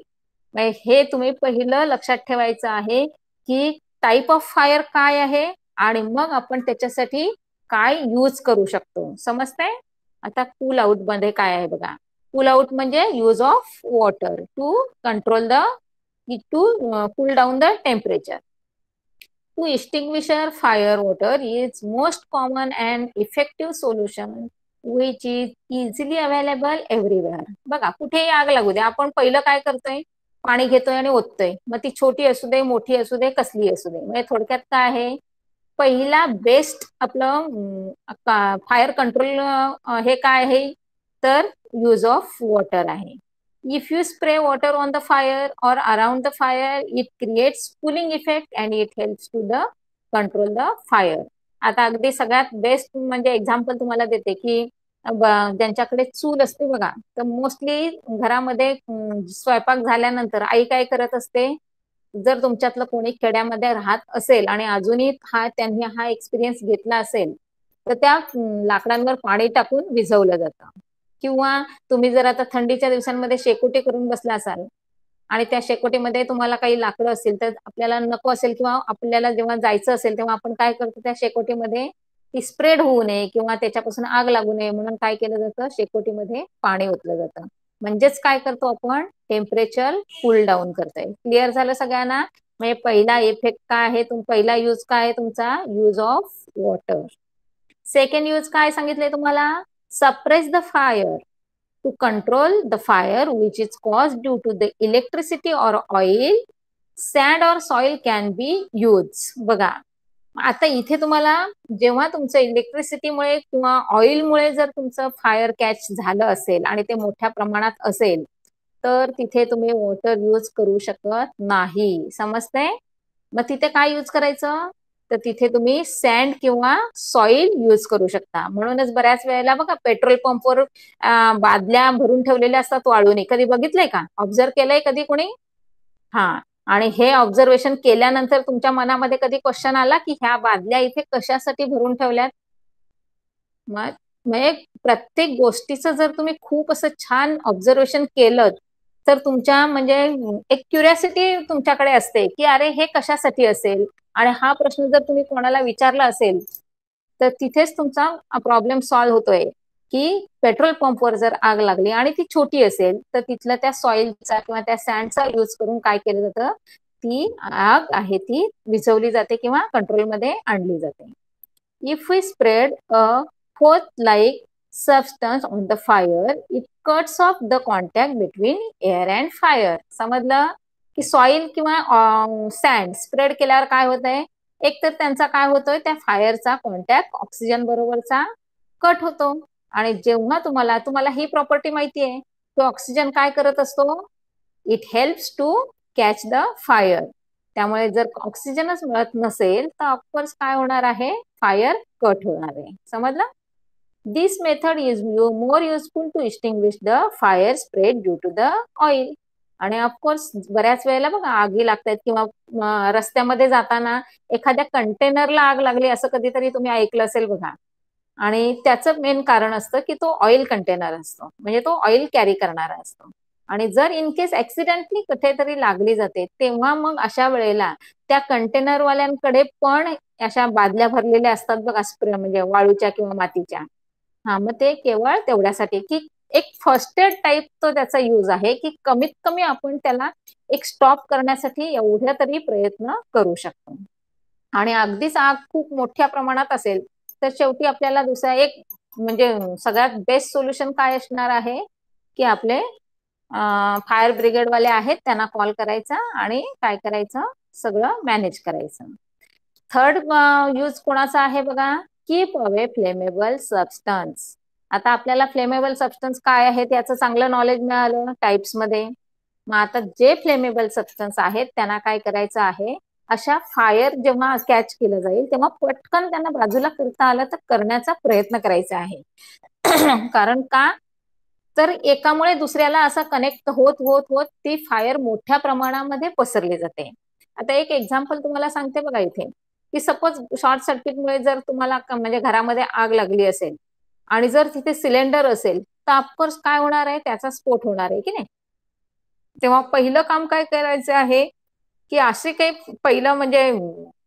हे तुम्ही पहिलं लक्षात ठेवायचं आहे की टाइप ऑफ फायर काय आहे आणि मग आपण त्याच्यासाठी काय यूज करू शकतो. समजतंय? आता कूल आउट मध्ये काय आहे बघा. कूल आउट म्हणजे use of water to control the to cool down the temperature. To extinguisher fire water is most common and effective solution which is easily available everywhere. बघा कुठेही आग लागू दे, आपण पहिलं काय करतोय? पाणी घेतोय आणि ओततोय. मग ती छोटी असू दे, मोठी असू दे, कसली असू दे. म्हणजे थोडक्यात काय आहे, पहिला बेस्ट आपलं फायर कंट्रोल हे काय आहे तर यूज ऑफ वॉटर आहे. If you spray water on the fire और around the fire it creates cooling effect and it helps to the control the fire. आता अगदी सगळ्यात बेस्ट म्हणजे एक्झाम्पल तुम्हाला देते की ज्यांच्याकडे चूल असते बघा, तर मोस्टली घरामध्ये स्वयंपाक झाल्यानंतर आई काय करत असते, जर तुमच्यातलं कोणी खेड्यामध्ये राहत असेल आणि अजूनही त्यांनी हा एक्सपिरियन्स घेतला असेल तर त्या लाकडांवर पाणी टाकून विझवलं जातं. किंवा तुम्ही जर आता थंडीच्या दिवसांमध्ये शेकोटी करून बसला असाल आणि त्या शेकोटीमध्ये तुम्हाला काही लाकडं असेल तर आपल्याला नको असेल किंवा आपल्याला जेव्हा जायचं असेल तेव्हा आपण काय करतो, त्या शेकोटीमध्ये ती स्प्रेड होऊ नये किंवा त्याच्यापासून आग लागू नये म्हणून काय केलं जातं, शेकोटीमध्ये पाणी ओतलं जातं. म्हणजेच काय करतो आपण? टेम्परेचर कूल डाऊन करतोय. क्लिअर झालं सगळ्यांना? म्हणजे पहिला इफेक्ट काय आहे, पहिला यूज काय आहे तुमचा? Use of water. Second use काय सांगितलंय तुम्हाला? suppress the fire. To control the fire which is caused due to the electricity or oil, sand or soil can be used. बघा, आता इथे तुम्हाला जेव्हा तुमचं इलेक्ट्रिसिटीमुळे किंवा ऑइलमुळे जर तुमचं फायर कॅच झालं असेल आणि ते मोठ्या प्रमाणात असेल तर तिथे तुम्ही वॉटर यूज करू शकत नाही. समजतंय? मग तिथे काय यूज करायचं? तर तिथे तुम्ही सँड किंवा सॉइल यूज करू शकता. म्हणूनच बऱ्याच वेळेला बघा पेट्रोल पंपवर बादल्या भरून ठेवलेल्या असतात वाळूने. कधी बघितलंय का? ऑब्झर्व केलंय कधी कोणी? हा. आणि हे ऑब्झर्वेशन केल्यानंतर तुमच्या मनामध्ये कधी क्वेश्चन आला की ह्या बादल्या इथे कशासाठी भरून ठेवल्यात? मग म्हणजे प्रत्येक गोष्टीचं जर तुम्ही खूप असं छान ऑब्झर्वेशन केलं तर तुमच्या म्हणजे एक क्युरियोसिटी तुमच्याकडे असते की अरे हे कशासाठी असेल, आणि हा प्रश्न जर तुम्ही कोणाला विचारला असेल तर तिथेच तुमचा प्रॉब्लेम सॉल्व्ह होतोय की पेट्रोल पंपवर जर आग लागली आणि ती छोटी असेल तर तिथल्या त्या सॉइलचा किंवा त्या सँडचा यूज करून काय केलं जातं, ती आग आहे ती विझवली जाते किंवा कंट्रोलमध्ये आणली जाते. If we spread a froth like substance on the fire it cuts off the contact between air and fire. समजलं की सॉइल किंवा सँड स्प्रेड केल्यावर काय होत आहे, एक तर त्यांचा काय होतोय त्या फायरचा कॉन्टॅक्ट ऑक्सिजन बरोबरचा कट होतो. आणि जेव्हा तुम्हाला ही प्रॉपर्टी माहिती आहे की ऑक्सिजन काय करत असतो, it helps to catch the fire. त्यामुळे जर ऑक्सिजनच मिळत नसेल तर ऑफकोर्स काय होणार आहे, फायर कट होणार आहे. समजलं? This method is more useful to extinguish the fire spread due to the oil. आणि ऑफकोर्स बऱ्याच वेळेला बघा आगी लागतात किंवा रस्त्यामध्ये जाताना एखाद्या कंटेनरला आग लागली असं कधीतरी तुम्ही ऐकलं असेल बघा. आणि त्याचं मेन कारण असतं की तो ऑइल कंटेनर असतो, म्हणजे तो ऑइल कॅरी करणारा असतो. आणि जर इन केस ऍक्सिडेंटली कुठेतरी लागली जाते तेव्हा मग अशा वेळेला त्या कंटेनरवाल्यांकडे पण अशा बादल्या भरलेल्या असतात बघा, स्प्रे म्हणजे वाळूच्या किंवा मातीच्या. हा, मग ते केवळ तेवढ्यासाठी की एक फर्स्ट एड टाईप तो त्याचा यूज आहे की कमीत कमी आपण त्याला एक स्टॉप करण्यासाठी एवढ्या तरी प्रयत्न करू शकतो. आणि अगदीच आग खूप मोठ्या प्रमाणात असेल तर शेवटी आपल्याला दुसरा एक म्हणजे सगळ्यात बेस्ट सोल्युशन काय असणार आहे की आपले फायर ब्रिगेडवाले आहेत त्यांना कॉल करायचा आणि काय करायचं, सगळं मॅनेज करायचं. थर्ड यूज कोणाचा आहे बघा, कीप अवे फ्लेमेबल सबस्टन्स. आता आपल्याला फ्लेमेबल सबस्टन्स काय आहे त्याचं चांगलं नॉलेज मिळालं टाइप्स मध्ये. मग आता जे फ्लेमेबल सबस्टन्स आहेत त्यांना काय करायचं आहे, अशा फायर जेव्हा कॅच केलं जाईल तेव्हा पटकन त्यांना बाजूला करता आलं तर करण्याचा प्रयत्न करायचा आहे. कारण का, तर एकामुळे दुसऱ्याला असं कनेक्ट होत होत होत ती फायर मोठ्या प्रमाणामध्ये पसरली जाते. आता एक एक्झाम्पल तुम्हाला सांगते बघा इथे, की सपोज शॉर्ट सर्किटमुळे जर तुम्हाला म्हणजे घरामध्ये आग लागली असेल आणि जर तिथे सिलेंडर असेल तर ऑफकोर्स काय होणार आहे, त्याचा स्फोट होणार आहे की नाही. तेव्हा पहिलं काम काय करायचं आहे की असे काही पहिलं म्हणजे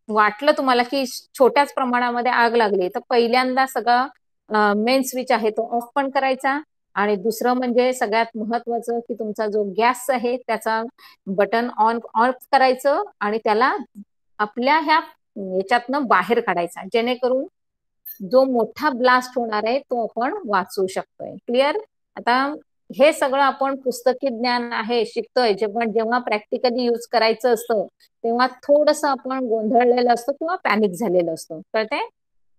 वाटलं तुम्हाला की छोट्याच प्रमाणामध्ये आग लागली तर पहिल्यांदा सगळं मेन स्विच आहे तो ऑफ पण करायचा. आणि दुसरं म्हणजे सगळ्यात महत्वाचं की तुमचा जो गॅस आहे त्याचा बटन ऑन ऑफ करायचं आणि त्याला आपल्या ह्या याच्यातनं बाहेर काढायचा, जेणेकरून जो मोठा ब्लास्ट होणार आहे तो आपण वाचवू शकतोय. क्लिअर? आता हे सगळं आपण पुस्तकी ज्ञान आहे शिकतोय, जेव्हा प्रॅक्टिकली यूज करायचं असतं तेव्हा थोडंसं आपण गोंधळलेलं असतं किंवा पॅनिक झालेलं असतं, कळतंय?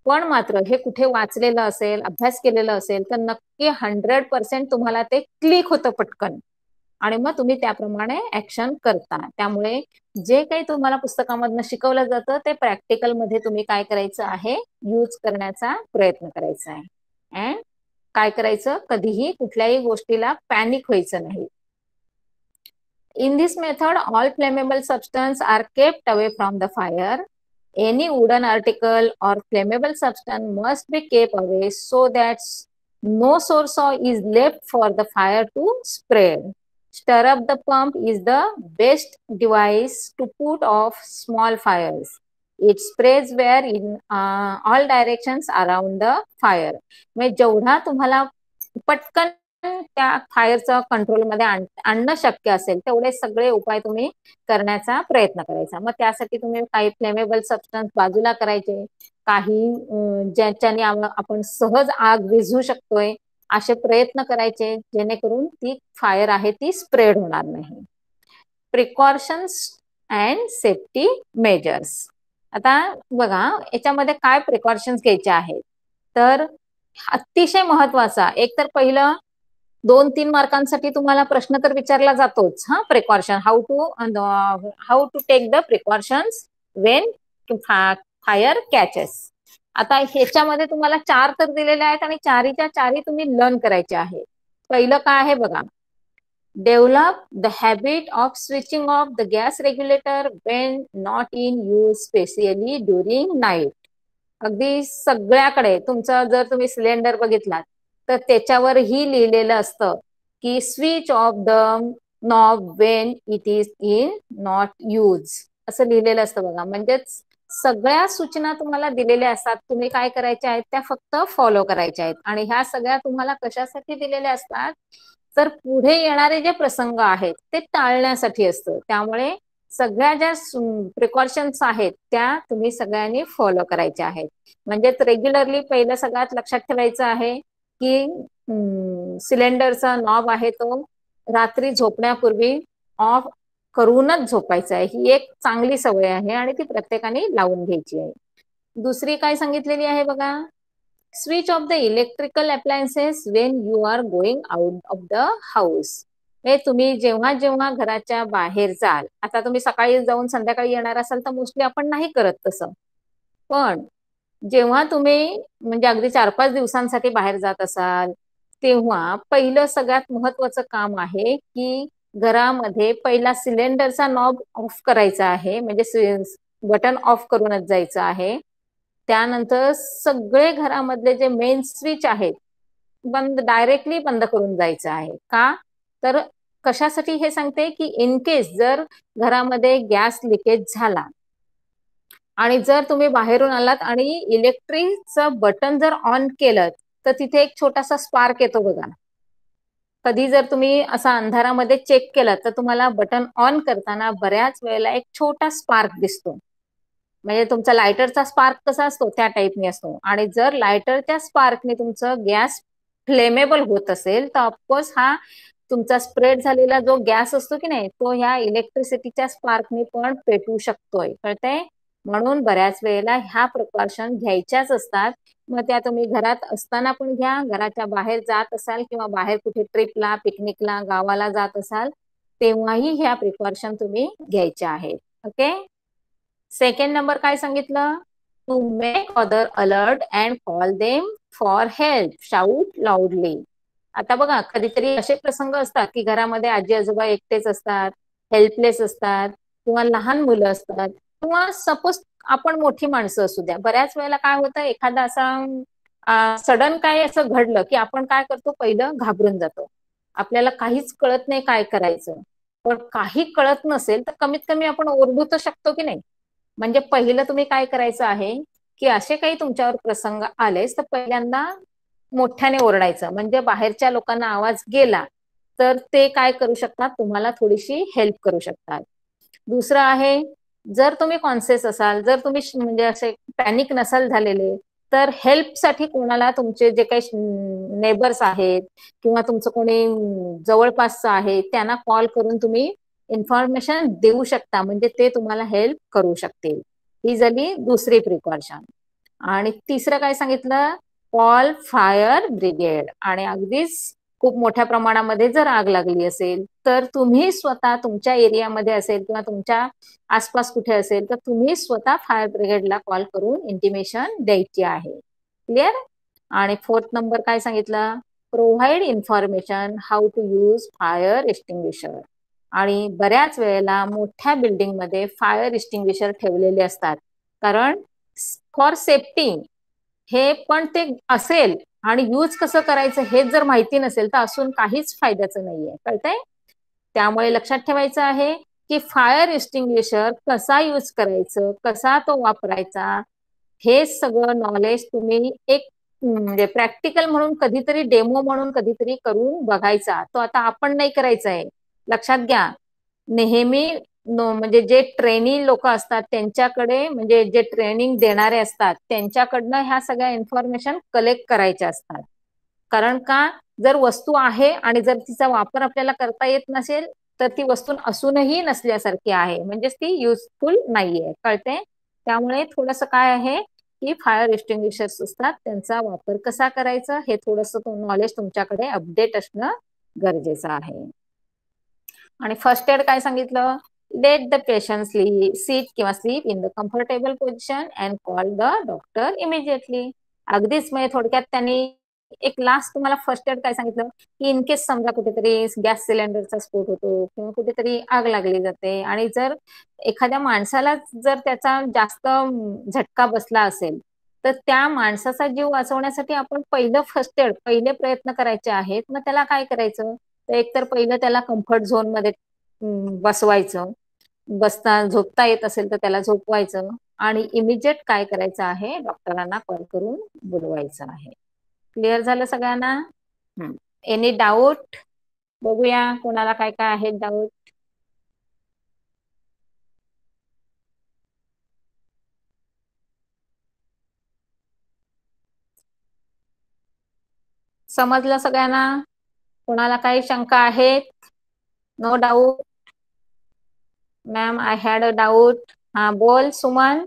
पण मात्र हे कुठे वाचलेलं असेल, अभ्यास केलेला असेल तर नक्की 100% तुम्हाला ते क्लिक होतं पटकन आणि मग तुम्ही त्याप्रमाणे ऍक्शन करता. त्यामुळे जे काही तुम्हाला पुस्तकामधनं शिकवलं जातं ते प्रॅक्टिकल मध्ये तुम्ही काय करायचं आहे, यूज करण्याचा प्रयत्न करायचा आहे. अँड काय करायचं, कधीही कुठल्याही गोष्टीला पॅनिक व्हायचं नाही. In this method, all flammable substances are kept away from the fire. Any wooden article or flammable substance must be kept away so that no source is left for the fire to spread. Stir up the pump is the best device to put off small fires. It sprays where in all directions around the fire. म्हणजे जेवढा तुम्हाला पटकन त्या फायरचं कंट्रोलमध्ये आणणं शक्य असेल तेवढे सगळे उपाय तुम्ही करण्याचा प्रयत्न करायचा. मग त्यासाठी तुम्ही काही फ्लेमेबल सबस्टन्स बाजूला करायचे, काही ज्याच्याने आपण सहज आग विझू शकतोय असे प्रयत्न करायचे, जेणेकरून ती फायर आहे ती स्प्रेड होणार नाही. Precautions and safety measures. आता बघा याच्यामध्ये काय प्रिकॉशन्स घ्यायचे आहेत, तर अतिशय महत्वाचा एक तर पहिलं 2-3 मार्कांसाठी तुम्हाला प्रश्न तर विचारला जातोच. Precaution how to take the precautions when fire catches. आता ह्याच्यामध्ये तुम्हाला 4 तर दिलेले आहेत आणि चारीच्या चारी तुम्ही लर्न करायचे आहे. पहिलं काय आहे बघा, develop the habit of switching off the gas regulator Wien not in use, specially during night. अगदी सगळ्याकडे तुमचं जर तुम्ही सिलेंडर बघितलात तर त्याच्यावरही लिहिलेलं असतं की switch off the knob Wien it is in not use, असं लिहिलेलं असतं बघा. म्हणजेच सगळ्या सूचना तुम्हाला दिलेल्या असतात, तुम्ही काय करायच्या आहेत त्या फक्त फॉलो करायच्या आहेत. आणि ह्या सगळ्या तुम्हाला कशासाठी दिलेल्या असतात, तर पुढे येणारे जे प्रसंग आहेत ते टाळण्यासाठी असतं. त्यामुळे सगळ्या ज्या प्रिकॉशन्स आहेत त्या तुम्ही सगळ्यांनी फॉलो करायच्या आहेत. म्हणजेच रेग्युलरली पहिलं सगळ्यात लक्षात ठेवायचं आहे की सिलेंडरचा नॉब आहे तो रात्री झोपण्यापूर्वी ऑफ करूनच झोपायचा आहे. ही एक चांगली सवय आहे आणि ती प्रत्येकाने लावून घ्यायची आहे. दुसरी काय सांगितलेली आहे बघा, switch off the electrical appliances when you are going out of the house. तुम्ही जेव्हा जेव्हा घराच्या बाहेर जाल, आता तुम्ही सकाळी जाऊन संध्याकाळी येणार असाल तर मोस्टली आपण नाही करत तसं, पण जेव्हा तुम्ही म्हणजे अगदी 4-5 दिवसांसाठी बाहेर जात असाल तेव्हा पहिलं सगळ्यात महत्वाचं काम आहे की घरामध्ये पहिला सिलेंडरचा नॉब ऑफ करायचा आहे, म्हणजे बटन ऑफ करूनच जायचं आहे. त्यानंतर सगळे घरामधले जे मेन स्विच आहेत डायरेक्टली बंद करून जायचं आहे. का तर कशासाठी हे सांगते की इन केस जर घरामध्ये गॅस लिकेज झाला आणि जर तुम्ही बाहेरून आलात आणि इलेक्ट्रिकचं बटन जर ऑन केलं तर तिथे एक छोटासा स्पार्क येतो बघा. कधी जर तुम्ही असा अंधारामध्ये चेक केलं तर तुम्हाला बटन ऑन करताना बऱ्याच वेळेला एक छोटा स्पार्क दिसतो. म्हणजे तुमचा लायटरचा स्पार्क कसा असतो त्या टाईपने असतो. आणि जर लायटरच्या स्पार्कने तुमचं गॅस फ्लेमेबल होत असेल तर ऑफकोर्स हा तुमचा स्प्रेड झालेला जो गॅस असतो की नाही तो ह्या इलेक्ट्रिसिटीच्या स्पार्कने पण पेटू शकतोय, कळतंय. म्हणून बऱ्याच वेळेला ह्या प्रिकॉशन घ्यायच्याच असतात. मग त्या तुम्ही घरात असताना पण घ्या, घराच्या बाहेर जात असाल किंवा बाहेर कुठे ट्रिपला पिकनिकला गावाला जात असाल तेव्हाही ह्या प्रिकॉशन तुम्ही घ्यायच्या आहेत. ओके. सेकंड नंबर काय सांगितलं, to make other alert and call them for help, shout loudly. आता बघा कधीतरी असे प्रसंग असतात की घरामध्ये आजी आजोबा एकटेच असतात, हेल्पलेस असतात किंवा लहान मुलं असतात किंवा सपोज आपण मोठी माणसं असू द्या. बऱ्याच वेळेला काय होतं, एखादा असा सडन काय असं घडलं की आपण काय करतो, पहिलं घाबरून जातो. आपल्याला काहीच कळत नाही काय करायचं. पण काही कळत नसेल तर कमीत कमी आपण ओरडू तर शकतो की नाही. म्हणजे पहिलं तुम्ही काय करायचं आहे की असे काही तुमच्यावर प्रसंग आलेच तर पहिल्यांदा मोठ्याने ओरडायचं, म्हणजे बाहेरच्या लोकांना आवाज गेला तर ते काय करू शकतात, तुम्हाला थोडीशी हेल्प करू शकतात. दुसरं आहे, जर तुम्ही कॉन्शियस असाल, जर तुम्ही म्हणजे असे पॅनिक नसाल झालेले तर हेल्पसाठी कोणाला तुमचे जे काही नेबर्स आहेत किंवा तुमचं कोणी जवळपासचं आहे त्यांना कॉल करून तुम्ही इन्फॉर्मेशन देऊ शकता, म्हणजे ते तुम्हाला हेल्प करू शकतील. ही झाली दुसरी प्रिकॉशन. आणि तिसरं काय सांगितलं, कॉल फायर ब्रिगेड. आणि अगदीच खूप मोठ्या प्रमाणामध्ये जर आग लागली असेल तर तुम्ही स्वतः तुमच्या एरियामध्ये असेल किंवा तुमच्या आसपास कुठे असेल तर तुम्ही स्वतः फायर ब्रिगेडला कॉल करून इंटिमेशन द्यायची आहे. क्लिअर. आणि फोर्थ नंबर काय सांगितलं, provide information how to use fire extinguisher. आणि बऱ्याच वेळेला मोठ्या बिल्डिंगमध्ये फायर एक्सटिंग्विशर ठेवलेले असतात, कारण फॉर सेफ्टी हे, पण ते असेल आणि यूज कसं करायचं हे जर माहिती नसेल तर असून काहीच फायद्याचं नाहीये, कळतंय. त्यामुळे लक्षात ठेवायचं आहे की फायर एक्सटिंग्विशर कसा यूज करायचं, कसा तो वापरायचा, हे सगळं नॉलेज तुम्ही एक म्हणजे प्रॅक्टिकल म्हणून कधीतरी, डेमो म्हणून कधीतरी करून बघायचा. तो आता आपण नाही करायचा आहे. लक्षात घ्या. नेहमी म्हणजे जे ट्रेनी लोक असतात त्यांच्याकडे, म्हणजे जे ट्रेनिंग देणारे असतात त्यांच्याकडनं ह्या सगळ्या इन्फॉर्मेशन कलेक्ट करायच्या असतात. कारण का, जर वस्तू आहे आणि जर तिचा वापर आपल्याला करता येत नसेल तर ती वस्तू असूनही नसल्यासारखी आहे, म्हणजेच ती युजफुल नाहीये. कळते? त्यामुळे थोडस काय आहे की फायर एक्सटिंग्विशर्स असतात त्यांचा वापर कसा करायचा हे थोडस नॉलेज तुमच्याकडे अपडेट असणं गरजेचं आहे. आणि फर्स्ट एड काय सांगितलं? लेट द पेशंट सीट किंवा sleep in the comfortable position and call the doctor immediately. अगदीच म्हणजे थोडक्यात त्यांनी एक लास्ट तुम्हाला फर्स्ट एड काय सांगितलं की इन केस समजा कुठेतरी गॅस सिलेंडरचा स्फोट होतो किंवा कुठेतरी आग लागली जाते आणि जर एखाद्या माणसाला जर त्याचा जास्त झटका बसला असेल तर त्या माणसाचा जीव वाचवण्यासाठी आपण पहिलं फर्स्ट एड, पहिले प्रयत्न करायचे आहेत. मग त्याला काय करायचं? तर एकतर पहिलं त्याला कम्फर्ट झोन मध्ये बसवायचं, झोपता येत असेल तर त्याला झोपवायचं आणि इमिजिएट काय करायचं आहे, डॉक्टरांना कॉल करून बोलवायचं आहे. क्लिअर झालं सगळ्यांना? Any doubt? बघूया कोणाला काय काय आहे डाऊट. समजलं सगळ्यांना? कोणाला काही शंका आहेत? No doubt? Ma'am I had a doubt. हा बोल सुमन.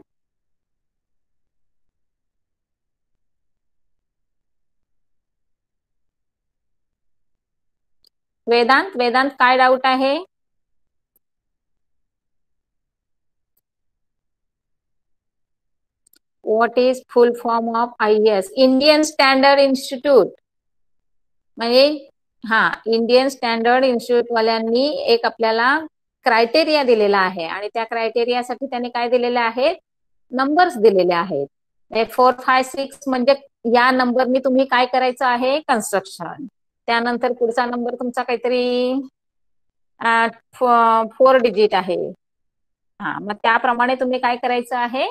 वेदांत, वेदांत काय डाऊट आहे? What is full form of IES? Indian standard institute. म्हणजे हा, इंडियन स्टँडर्ड इन्स्टिट्यूट वाल्यांनी एक आपल्याला क्रायटेरिया दिलेला आहे आणि त्या क्रायटेरियासाठी त्यांनी काय दिलेले आहेत? नंबर्स दिलेले आहेत. 4, 5, 6 म्हणजे या नंबरनी तुम्ही काय करायचं आहे? कन्स्ट्रक्शन. त्यानंतर पुढचा नंबर तुमचा काहीतरी 4 डिजिट आहे. हा, मग त्याप्रमाणे तुम्ही काय करायचं आहे?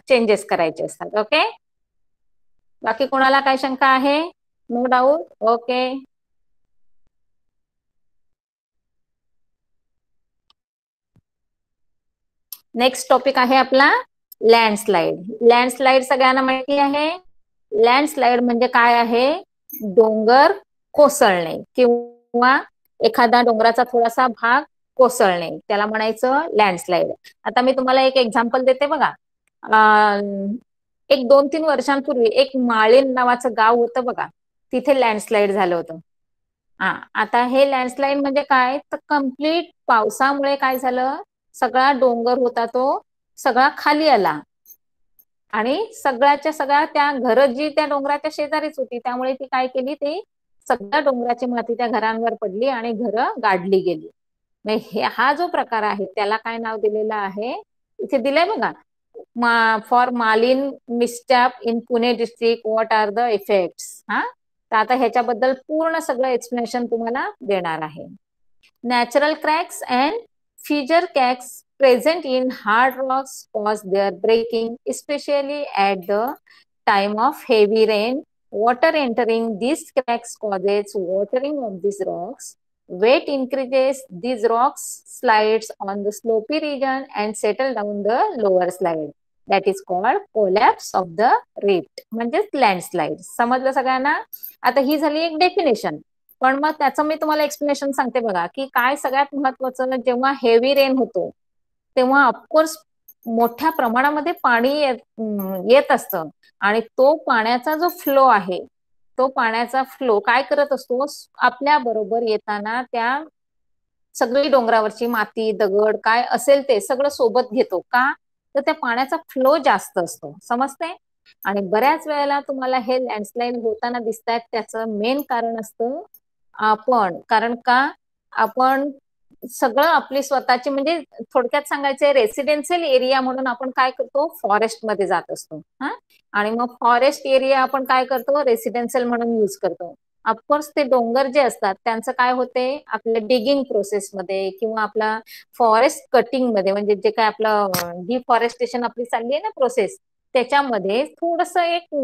चेंजेस करायचे असतात. ओके. बाकी कोणाला काय शंका आहे? No doubt? Okay. Next topic आहे आपला लँडस्लाइड. लँडस्लाइड सगळ्यांना माहिती आहे. लँडस्लाइड म्हणजे काय आहे? डोंगर कोसळणे किंवा एखादा डोंगराचा थोडासा भाग कोसळणे, त्याला म्हणायचं लँडस्लाइड. आता मी तुम्हाला एक एक्झाम्पल देते बघा. एक 2-3 वर्षांपूर्वी एक माळीण नावाचं गाव होतं बघा, तिथे लँडस्लाइड झालं होतं. हा, आता हे लँडस्लाइड म्हणजे काय? तर कम्प्लीट पावसामुळे काय झालं, सगळा डोंगर होता तो सगळा खाली आला आणि सगळ्याच्या सगळ्या त्या घरं जी त्या डोंगराच्या शेजारीच होती त्यामुळे ती काय केली, ती सगळ्या डोंगराची माती त्या घरांवर पडली आणि घरं गाडली गेली. हा जो प्रकार आहे त्याला काय नाव दिलेलं आहे? इथे दिलंय बघा, for Malin mishap in Pune district what are the effects. हा, तर आता ह्याच्याबद्दल पूर्ण सगळं एक्सप्लेनेशन तुम्हाला देणार आहे. Natural cracks and fissure cracks present in hard rocks cause their breaking, especially at the time of heavy rain. Water entering these cracks causes watering of these rocks. Weight increases, these rocks slides on the slopy region and settle down the lower slide. That is called collapse of the rift. म्हणजेच landslide. समजलं सगळ्यांना? आता ही झाली एक definition. पण मग त्याचं मी तुम्हाला एक्सप्लेनेशन सांगते बघा, की काय सगळ्यात महत्वाचं, जेव्हा हेवी रेन होतो तेव्हा ऑफकोर्स मोठ्या प्रमाणामध्ये पाणी येत असतं आणि तो पाण्याचा जो फ्लो आहे, तो पाण्याचा फ्लो काय करत असतो, आपल्या बरोबर येताना त्या सगळी डोंगरावरची माती, दगड काय असेल ते सगळं सोबत घेतो. का? तर त्या पाण्याचा फ्लो जास्त असतो. समजते? आणि बऱ्याच वेळेला तुम्हाला हे लँडस्लाइड होताना दिसत आहेत, त्याचं मेन कारण असतं आपण. कारण का, आपण सगळं आपली स्वतःची, म्हणजे थोडक्यात सांगायचंय, रेसिडेन्शियल एरिया म्हणून आपण काय करतो, फॉरेस्ट मध्ये जात असतो. हा, आणि मग फॉरेस्ट एरिया आपण काय करतो, रेसिडेन्शियल म्हणून यूज करतो. ऑफकोर्स ते डोंगर जे असतात त्यांचं काय होते, आपल्या डिगिंग प्रोसेसमध्ये किंवा आपला फॉरेस्ट कटिंग मध्ये, म्हणजे जे काय आपलं डिफॉरेस्टेशन आपली चालली आहे ना प्रोसेस, त्याच्यामध्ये थोडस एक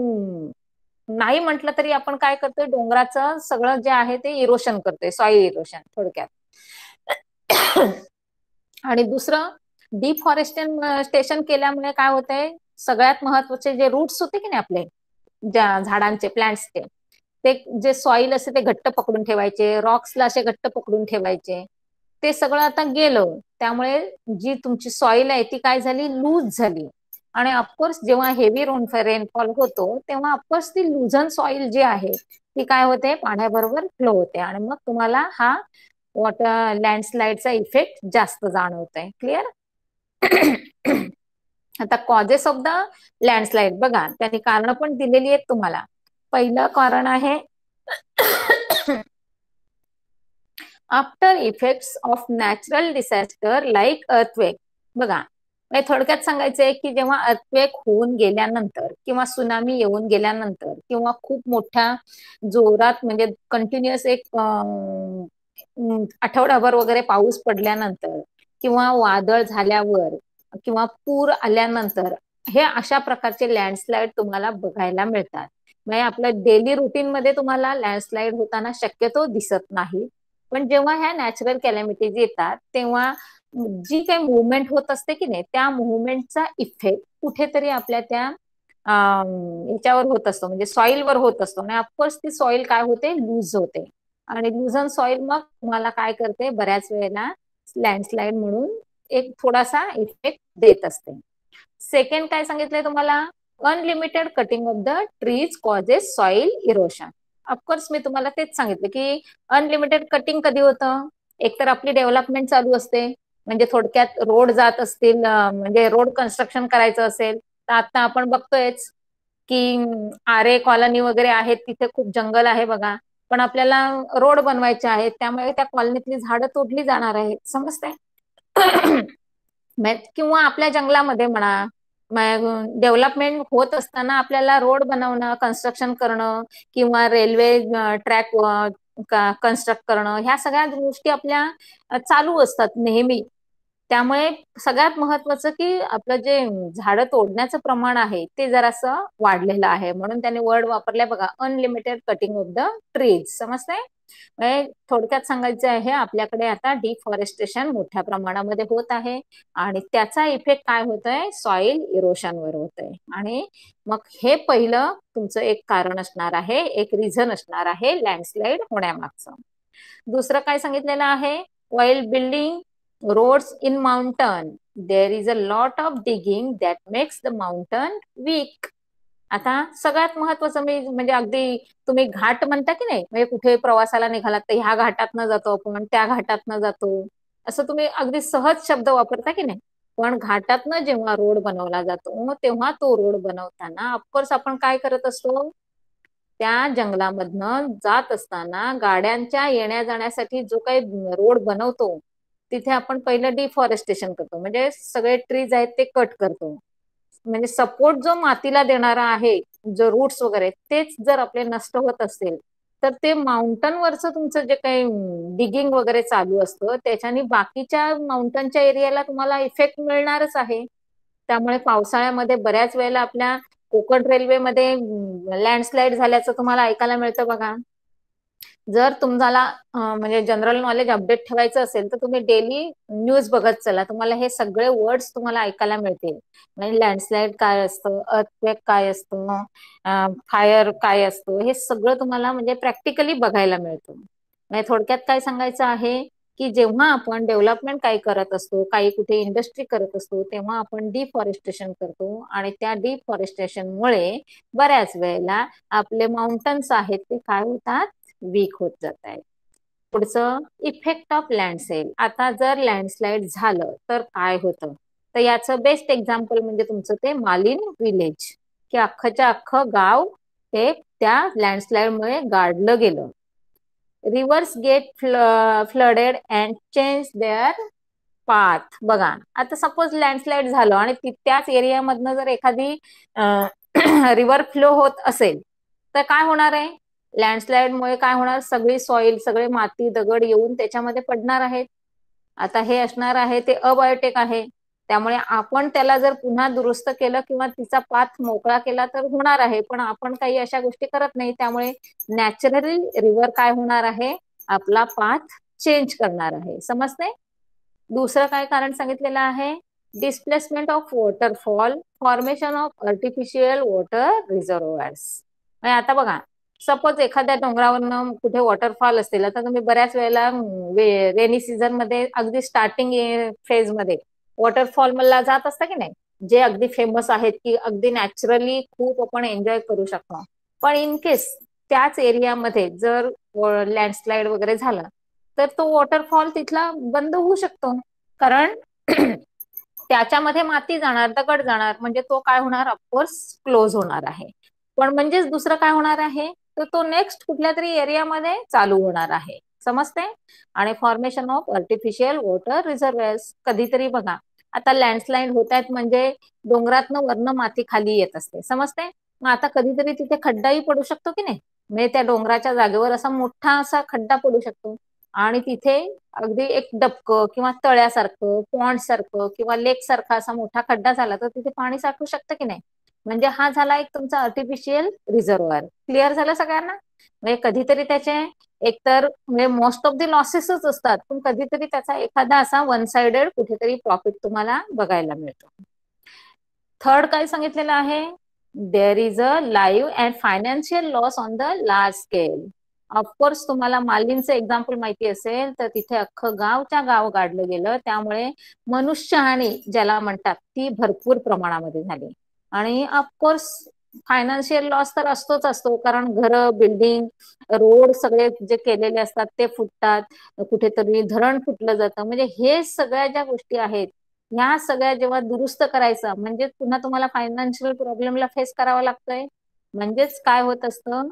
नाही म्हटलं तरी आपण काय करतोय, डोंगराचं सगळं जे आहे ते इरोशन करतोय, सॉइल इरोशन थोडक्यात. आणि दुसरं, डिफॉरेस्टेशन केल्यामुळे काय होतंय, सगळ्यात महत्वाचे जे रूट्स होते की नाही आपले, ज्या झाडांचे, प्लांट्सचे, ते जे सॉइल असते ते घट्ट पकडून ठेवायचे, रॉक्सला असे घट्ट पकडून ठेवायचे, ते सगळं आता गेलं. त्यामुळे जी तुमची सॉइल आहे ती काय झाली, लूज झाली. आणि ऑफकोर्स जेव्हा हेवी रेनफॉल होतो तेव्हा ऑफकोर्स ती लुझन सॉइल जी आहे ती काय होते, पाण्याबरोबर फ्लो होते आणि मग तुम्हाला हा वॉटर लँडस्लाइडचा इफेक्ट जास्त जाणवतोय. क्लिअर? आता कॉजेस ऑफ द लँडस्लाइड बघा, त्यांनी कारण पण दिलेली आहेत तुम्हाला. पहिलं कारण आहे after effects of natural disaster like earthquake. बघा, थोडक्यात सांगायचंय की जेव्हा अर्थक्वेक होऊन गेल्यानंतर किंवा सुनामी येऊन गेल्यानंतर किंवा खूप मोठ्या जोरात म्हणजे कंटिन्युअस एक आठवडाभर वगैरे पाऊस पडल्यानंतर किंवा वादळ झाल्यावर किंवा पूर आल्यानंतर हे अशा प्रकारचे लँडस्लाइड तुम्हाला बघायला मिळतात. म्हणजे आपल्या डेली रुटीन मध्ये तुम्हाला लँडस्लाइड होताना शक्यतो दिसत नाही, पण जेव्हा ह्या नॅचरल कॅलॅमिटीज येतात तेव्हा जी काही मुवमेंट होत असते की नाही, त्या मुवमेंटचा इफेक्ट कुठेतरी आपल्या त्या याच्यावर होत असतो, म्हणजे सॉइलवर होत असतो. आणि ऑफकोर्स ती सॉइल काय होते, लूज होते. आणि लुझन सॉइल मग तुम्हाला काय करते, बऱ्याच वेळेला लँडस्लाइड म्हणून एक थोडासा इफेक्ट देत असते. सेकंड काय सांगितलंय तुम्हाला, unlimited cutting of the trees causes soil erosion. Of course मी तुम्हाला तेच सांगितलं की अनलिमिटेड कटिंग कधी होतं, एकतर आपली डेव्हलपमेंट चालू असते, म्हणजे थोडक्यात रोड जात असतील, म्हणजे रोड कन्स्ट्रक्शन करायचं असेल तर आता आपण बघतोयच की आरे कॉलनी वगैरे आहेत, तिथे खूप जंगल आहे बघा, पण आपल्याला रोड बनवायचे आहेत, त्यामुळे त्या कॉलनीतली झाडं तोडली जाणार आहेत, समजते? किंवा आपल्या जंगलामध्ये म्हणा, डेव्हलपमेंट होत असताना आपल्याला रोड बनवणं, कन्स्ट्रक्शन करणं किंवा रेल्वे ट्रॅक कन्स्ट्रक्ट करणं, ह्या सगळ्या गोष्टी आपल्या चालू असतात नेहमी. त्यामुळे सगळ्यात महत्वाचं की आपलं जे झाडं तोडण्याचं प्रमाण आहे ते जरासं वाढलेलं आहे, म्हणून त्याने वर्ड वापरलाय बघा, unlimited cutting of the trees. समजते? थोडक्यात सांगायचं आहे, आपल्याकडे आता डिफॉरेस्टेशन मोठ्या प्रमाणामध्ये होत आहे आणि त्याचा इफेक्ट काय होतोय, सॉइल इरोशनवर होतोय. आणि मग हे पहिलं तुमचं एक कारण असणार आहे, एक रिझन असणार आहे लँडस्लाइड होण्यामागचं. दुसरं काय सांगितलेलं आहे, while building roads in mountain there is a lot of digging that makes the mountain weak. आता सगळ्यात महत्वाचं मी म्हणजे अगदी तुम्ही घाट म्हणता की नाही, म्हणजे कुठे प्रवासाला निघालात तर ह्या घाटातनं जातो आपण, त्या घाटातनं जातो, असं तुम्ही अगदी सहज शब्द वापरता की नाही. पण घाटातनं जेव्हा रोड बनवला जातो तेव्हा तो रोड बनवताना ऑफकोर्स आपण काय करत असतो, त्या जंगलामधनं जात असताना गाड्यांच्या येण्या जाण्यासाठी जो काही रोड बनवतो तिथे आपण पहिलं डिफॉरेस्टेशन करतो, म्हणजे सगळे ट्रीज आहेत ते कट करतो. म्हणजे सपोर्ट जो मातीला देणारा आहे, जो रूट्स वगैरे, तेच जर आपले नष्ट होत असतील तर ते माउंटन वरचं तुमचं जे काही डिगिंग वगैरे चालू असतं त्याच्याने बाकीच्या माउंटनच्या एरियाला तुम्हाला इफेक्ट मिळणारच आहे. त्यामुळे पावसाळ्यामध्ये बऱ्याच वेळेला आपल्या कोकण रेल्वेमध्ये लँडस्लाइड झाल्याचं तुम्हाला ऐकायला मिळतं बघा. जर तुम्हाला म्हणजे जनरल नॉलेज अपडेट ठेवायचं असेल तर तुम्ही डेली न्यूज बघत चला, तुम्हाला हे सगळे वर्ड्स तुम्हाला ऐकायला मिळतील. म्हणजे लँडस्लाइड काय असतं, अर्थक्वेक काय असतं, फायर काय असतं, हे सगळं तुम्हाला म्हणजे प्रॅक्टिकली बघायला मिळतं. म्हणजे थोडक्यात काय सांगायचं आहे की जेव्हा आपण डेव्हलपमेंट काही करत असतो, काही कुठे इंडस्ट्री करत असतो, तेव्हा आपण डिफॉरेस्टेशन करतो आणि त्या डिफॉरेस्टेशनमुळे बऱ्याच वेळेला आपले माउंटन्स आहेत ते काय होतात, वीक होत जात आहे. पुढचं, इफेक्ट ऑफ लँडस्लाइड. आता जर लँडस्लाइड झालं तर काय होतं, तर याचं बेस्ट एक्झाम्पल म्हणजे तुमचं ते मालिन विलेज, की अख्खच्या अख्खं गाव ते त्या लँडस्लाइडमुळे गाडलं गेलं. Rivers get flooded and change their path. बघा, आता सपोज लँडस्लाइड झालं आणि त्याच एरियामधनं जर एखादी रिव्हर फ्लो होत असेल तर काय होणार आहे, लँडस्लाइडमुळे काय होणार, सगळी सॉइल, सगळे माती दगड येऊन त्याच्यामध्ये पडणार आहेत. आता हे असणार आहे ते अबायोटिक आहे, त्यामुळे आपण त्याला जर पुन्हा दुरुस्त केलं किंवा तिचा पाथ मोकळा केला तर होणार आहे, पण आपण काही अशा गोष्टी करत नाही. त्यामुळे नॅचरली रिव्हर काय होणार आहे, आपला पाथ चेंज करणार आहे. समजते? दुसरं काय कारण सांगितलेलं आहे, displacement of waterfall, formation of artificial water reservoirs. आता बघा, सपोज एखाद्या डोंगरावरनं कुठे वॉटरफॉल असतील, आता तुम्ही बऱ्याच वेळेला रेनी सीझन मध्ये अगदी स्टार्टिंग फेज मध्ये वॉटरफॉल मला जात असता की नाही, जे अगदी फेमस आहेत की अगदी नॅचरली खूप आपण एन्जॉय करू शकतो. पण इन केस त्याच एरियामध्ये जर लँडस्लाइड वगैरे झालं तर तो वॉटरफॉल तिथला बंद होऊ शकतो, कारण त्याच्यामध्ये माती जाणार, दगड जाणार, म्हणजे तो काय होणार, ऑफकोर्स क्लोज होणार आहे. पण म्हणजेच दुसरं काय होणार आहे, तर तो नेक्स्ट कुठल्या तरी एरियामध्ये चालू होणार आहे. समजते? आणि फॉर्मेशन ऑफ आर्टिफिशियल वॉटर रिझर्व्हायर्स, कधीतरी बघा आता लँडस्लाइड होत आहेत म्हणजे डोंगरातनं वरनं माती खाली येत असते. समजते? मग आता कधीतरी तिथे खड्डाही पडू शकतो की नाही, म्हणजे त्या डोंगराच्या जागेवर असा मोठा असा खड्डा पडू शकतो आणि तिथे अगदी एक डबकं किंवा तळ्यासारखं, पॉन्ड सारखं किंवा लेक सारखा असा मोठा खड्डा झाला तर तिथे पाणी साठू शकतं की नाही. म्हणजे हा झाला एक तुमचा आर्टिफिशियल रिझर्व्हायर. क्लिअर झालं सगळ्यांना? म्हणजे कधीतरी त्याचे एकतर म्हणजे मोस्ट ऑफ द लॉसेसच असतात, पण कधीतरी त्याचा एखादा असा वन साइडेड कुठेतरी प्रॉफिट तुम्हाला बघायला मिळतो. थर्ड काय सांगितलेलं आहे, there is a live and financial loss on the large scale. Of course तुम्हाला मालदीवचं एक्झाम्पल माहिती असेल तर तिथे अख्खं गावच्या गाव गाडलं गेलं, त्यामुळे मनुष्यहानी ज्याला म्हणतात ती भरपूर प्रमाणामध्ये झाली. आणि ऑफकोर्स फायनान्शियल लॉस तर असतोच असतो, कारण घरं, बिल्डिंग, रोड सगळे जे केलेले असतात ते फुटतात, कुठेतरी धरण फुटलं जातं. म्हणजे हे सगळ्या ज्या गोष्टी आहेत ह्या सगळ्या जेव्हा दुरुस्त करायचं म्हणजे पुन्हा तुम्हाला फायनान्शियल प्रॉब्लेमला फेस करावा लागतोय. म्हणजेच काय होत असतं,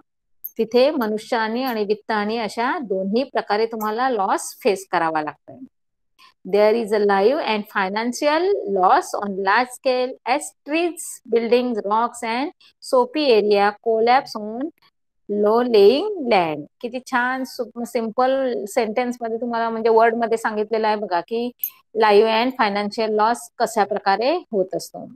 तिथे मनुष्यहानी आणि वित्तहानी अशा दोन्ही प्रकारे तुम्हाला लॉस फेस करावा लागतोय. There is a live and financial loss on large scale as trees, buildings, rocks and soapy area collapse on low laying land. किती छान सिंपल सेंटेन्स मध्ये तुम्हाला म्हणजे वर्ड मध्ये सांगितलेलं आहे बघा की लाईव्ह अँड फायनान्शियल लॉस कशा प्रकारे होत असतो.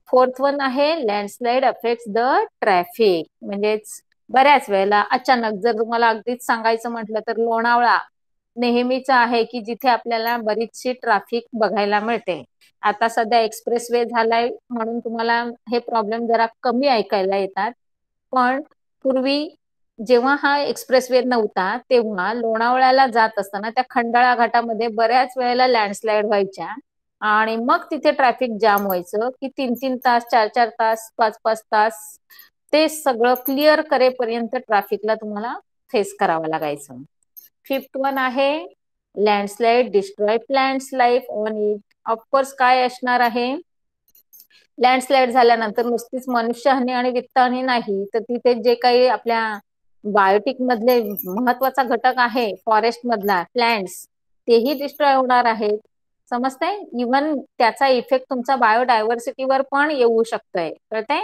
फोर्थ वन आहे लँडस्लाइड अफेक्ट्स द ट्रॅफिक. म्हणजेच बऱ्याच वेळेला अचानक जर तुम्हाला अगदीच सांगायचं म्हटलं तर लोणावळा नेहमीच आहे की जिथे आपल्याला बरीचशी ट्रॅफिक बघायला मिळते. आता सध्या एक्सप्रेस वे झालाय म्हणून तुम्हाला हे प्रॉब्लेम जरा कमी ऐकायला येतात, पण पूर्वी जेव्हा हा एक्सप्रेस वे नव्हता तेव्हा लोणावळ्याला जात असताना त्या खंडाळा घाटामध्ये बऱ्याच वेळेला लँडस्लाइड व्हायच्या आणि मग तिथे ट्रॅफिक जाम व्हायचं की 3-3 तास, 4-4 तास, 5-5 तास ते सगळं क्लिअर करेपर्यंत ट्रॅफिकला तुम्हाला फेस करावं लागायचं. फिफ्थ वन आहे landslide destroy plants life on it. Of course काय असणार आहे, लँडस्लाइड झाल्यानंतर नुसतीच मनुष्यहानी आणि वित्तहानी नाही तर तिथे जे काही आपल्या बायोटिक मधले महत्वाचा घटक आहे फॉरेस्ट मधला प्लांट्स तेही डिस्ट्रॉय होणार आहेत. समजतंय? इव्हन त्याचा इफेक्ट तुमचा बायोडायव्हर्सिटीवर पण येऊ शकतोय. कळतंय?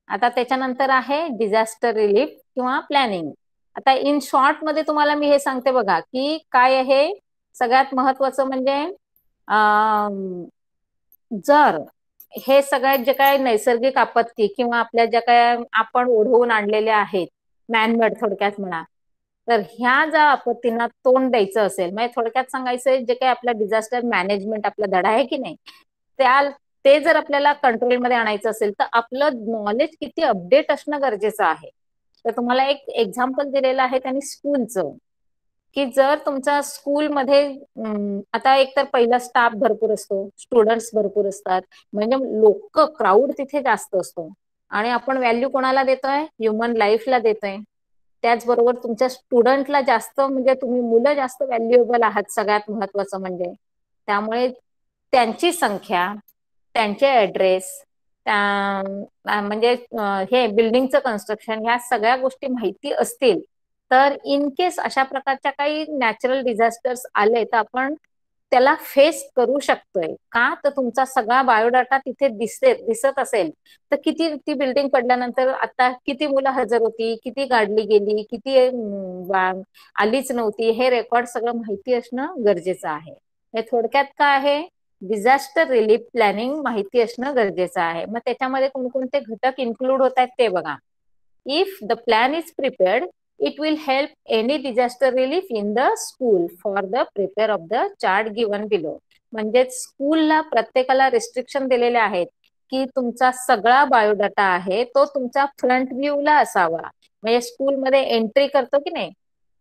आता त्याच्यानंतर आहे डिझास्टर रिलीफ किंवा प्लॅनिंग. आता इन शॉर्ट मध्ये तुम्हाला मी हे सांगते बघा की काय आहे, सगळ्यात महत्वाचं म्हणजे जर हे सगळ्यात जे काय नैसर्गिक आपत्ती किंवा आपल्या ज्या काय आपण ओढवून आणलेल्या आहेत मॅनमेड थोडक्यात म्हणा, तर ह्या ज्या आपत्तींना तोंड द्यायचं असेल म्हणजे थोडक्यात सांगायचं जे काही आपला डिझास्टर मॅनेजमेंट आपला धडा आहे की नाही त्या ते जर आपल्याला कंट्रोलमध्ये आणायचं असेल तर आपलं नॉलेज किती अपडेट असणं गरजेचं आहे. तर तुम्हाला एक एक्झाम्पल दिलेलं आहे त्यांनी स्कूलचं, की जर तुमच्या स्कूलमध्ये आता एक तर पहिला स्टाफ भरपूर असतो, स्टुडंट्स भरपूर असतात, म्हणजे लोक क्राऊड तिथे जास्त असतो आणि आपण व्हॅल्यू कोणाला देतोय, ह्युमन लाईफला देतोय. त्याचबरोबर तुमच्या स्टुडंटला जास्त म्हणजे तुम्ही मुलं जास्त व्हॅल्युएबल आहात सगळ्यात महत्वाचं म्हणजे. त्यामुळे त्यांची संख्या, त्यांचे ऍड्रेस, म्हणजे हे बिल्डिंगचं कन्स्ट्रक्शन ह्या सगळ्या गोष्टी माहिती असतील तर इन केस अशा प्रकारच्या काही नॅचरल डिझास्टर्स आले तर आपण त्याला फेस करू शकतोय. का तर तुमचा सगळा बायोडाटा तिथे दिसत असेल तर किती ती बिल्डिंग पडल्यानंतर आता किती मुलं हजर होती, किती गाडली गेली, किती आलीच नव्हती, हे रेकॉर्ड सगळं माहिती असणं गरजेचं आहे. हे थोडक्यात काय आहे, डिझास्टर रिलीफ प्लॅनिंग माहिती असणं गरजेचं आहे. मग त्याच्यामध्ये कोणकोणते घटक इन्क्लूड होत आहेत ते बघा. If the plan is prepared, it will help any disaster relief in the school for the prepare of the chart given below. म्हणजे स्कूलला प्रत्येकाला रिस्ट्रिक्शन दिलेले आहेत की तुमचा सगळा बायोडाटा आहे तो तुमचा फ्रंट व्ह्यूला असावा. म्हणजे स्कूलमध्ये एंट्री करतो की नाही,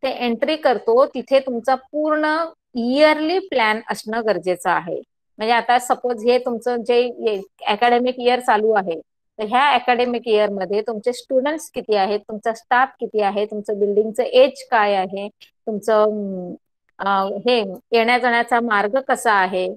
ते एंट्री करतो तिथे तुमचा पूर्ण इयरली प्लॅन असणं गरजेचं आहे. म्हणजे आता सपोज हे तुमचं जे अकॅडमिक इयर चालू आहे, तर ह्या अकॅडमिक इयर मध्ये तुमचे स्टुडंट्स किती आहेत, तुमचा स्टाफ किती आहे, तुमचं बिल्डिंगचं एज काय आहे, तुमचं हे येण्या जाण्याचा मार्ग कसा आहे,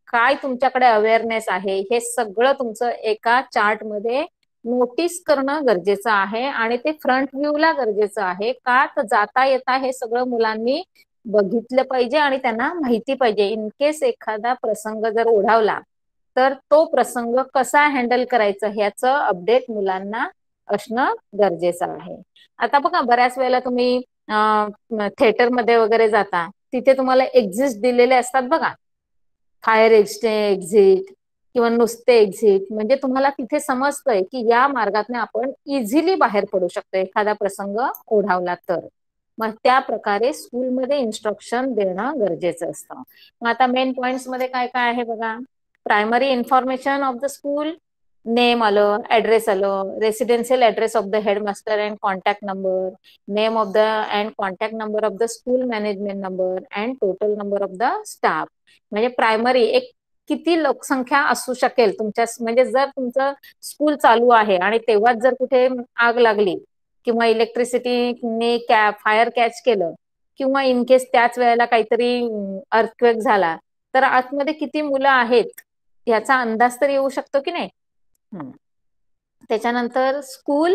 काय तुमच्याकडे अवेअरनेस आहे, हे सगळं तुमचं एका चार्ट मध्ये नोटीस करणं गरजेचं आहे. आणि ते फ्रंट व्ह्यूला गरजेचं आहे का, तर जाता येता हे सगळं मुलांनी बघितलं पाहिजे आणि त्यांना माहिती पाहिजे. इन केस एखादा प्रसंग जर ओढावला तर तो प्रसंग कसा हँडल करायचा ह्याचं अपडेट मुलांना असणं गरजेचं आहे. आता बघा बऱ्याच वेळेला तुम्ही थिएटरमध्ये वगैरे जाता, तिथे तुम्हाला एक्झिट दिलेले असतात बघा, फायर एक्झिट किंवा नुसते एक्झिट. म्हणजे तुम्हाला तिथे समजतंय की या मार्गातून आपण इझिली बाहेर पडू शकतो एखादा प्रसंग ओढावला तर. मग त्या प्रकारे स्कूलमध्ये इन्स्ट्रक्शन देणं गरजेचं असतं. मग आता मेन पॉइंट्स मध्ये काय काय आहे बघा. Primary information of the school, name आलं, ऍड्रेस आलं, residential address of the headmaster and contact number, name of the and contact number of the school management number and total number of the staff. म्हणजे primary एक किती लोकसंख्या असू शकेल तुमच्या, म्हणजे जर तुमचं स्कूल चालू आहे आणि तेव्हाच जर कुठे आग लागली किंवा इलेक्ट्रिसिटीने फायर कॅच केलं किंवा इन केस त्याच वेळेला काहीतरी अर्थक्वेक झाला, तर आतमध्ये किती मुलं आहेत याचा अंदाज तर येऊ शकतो की नाही. त्याच्यानंतर स्कूल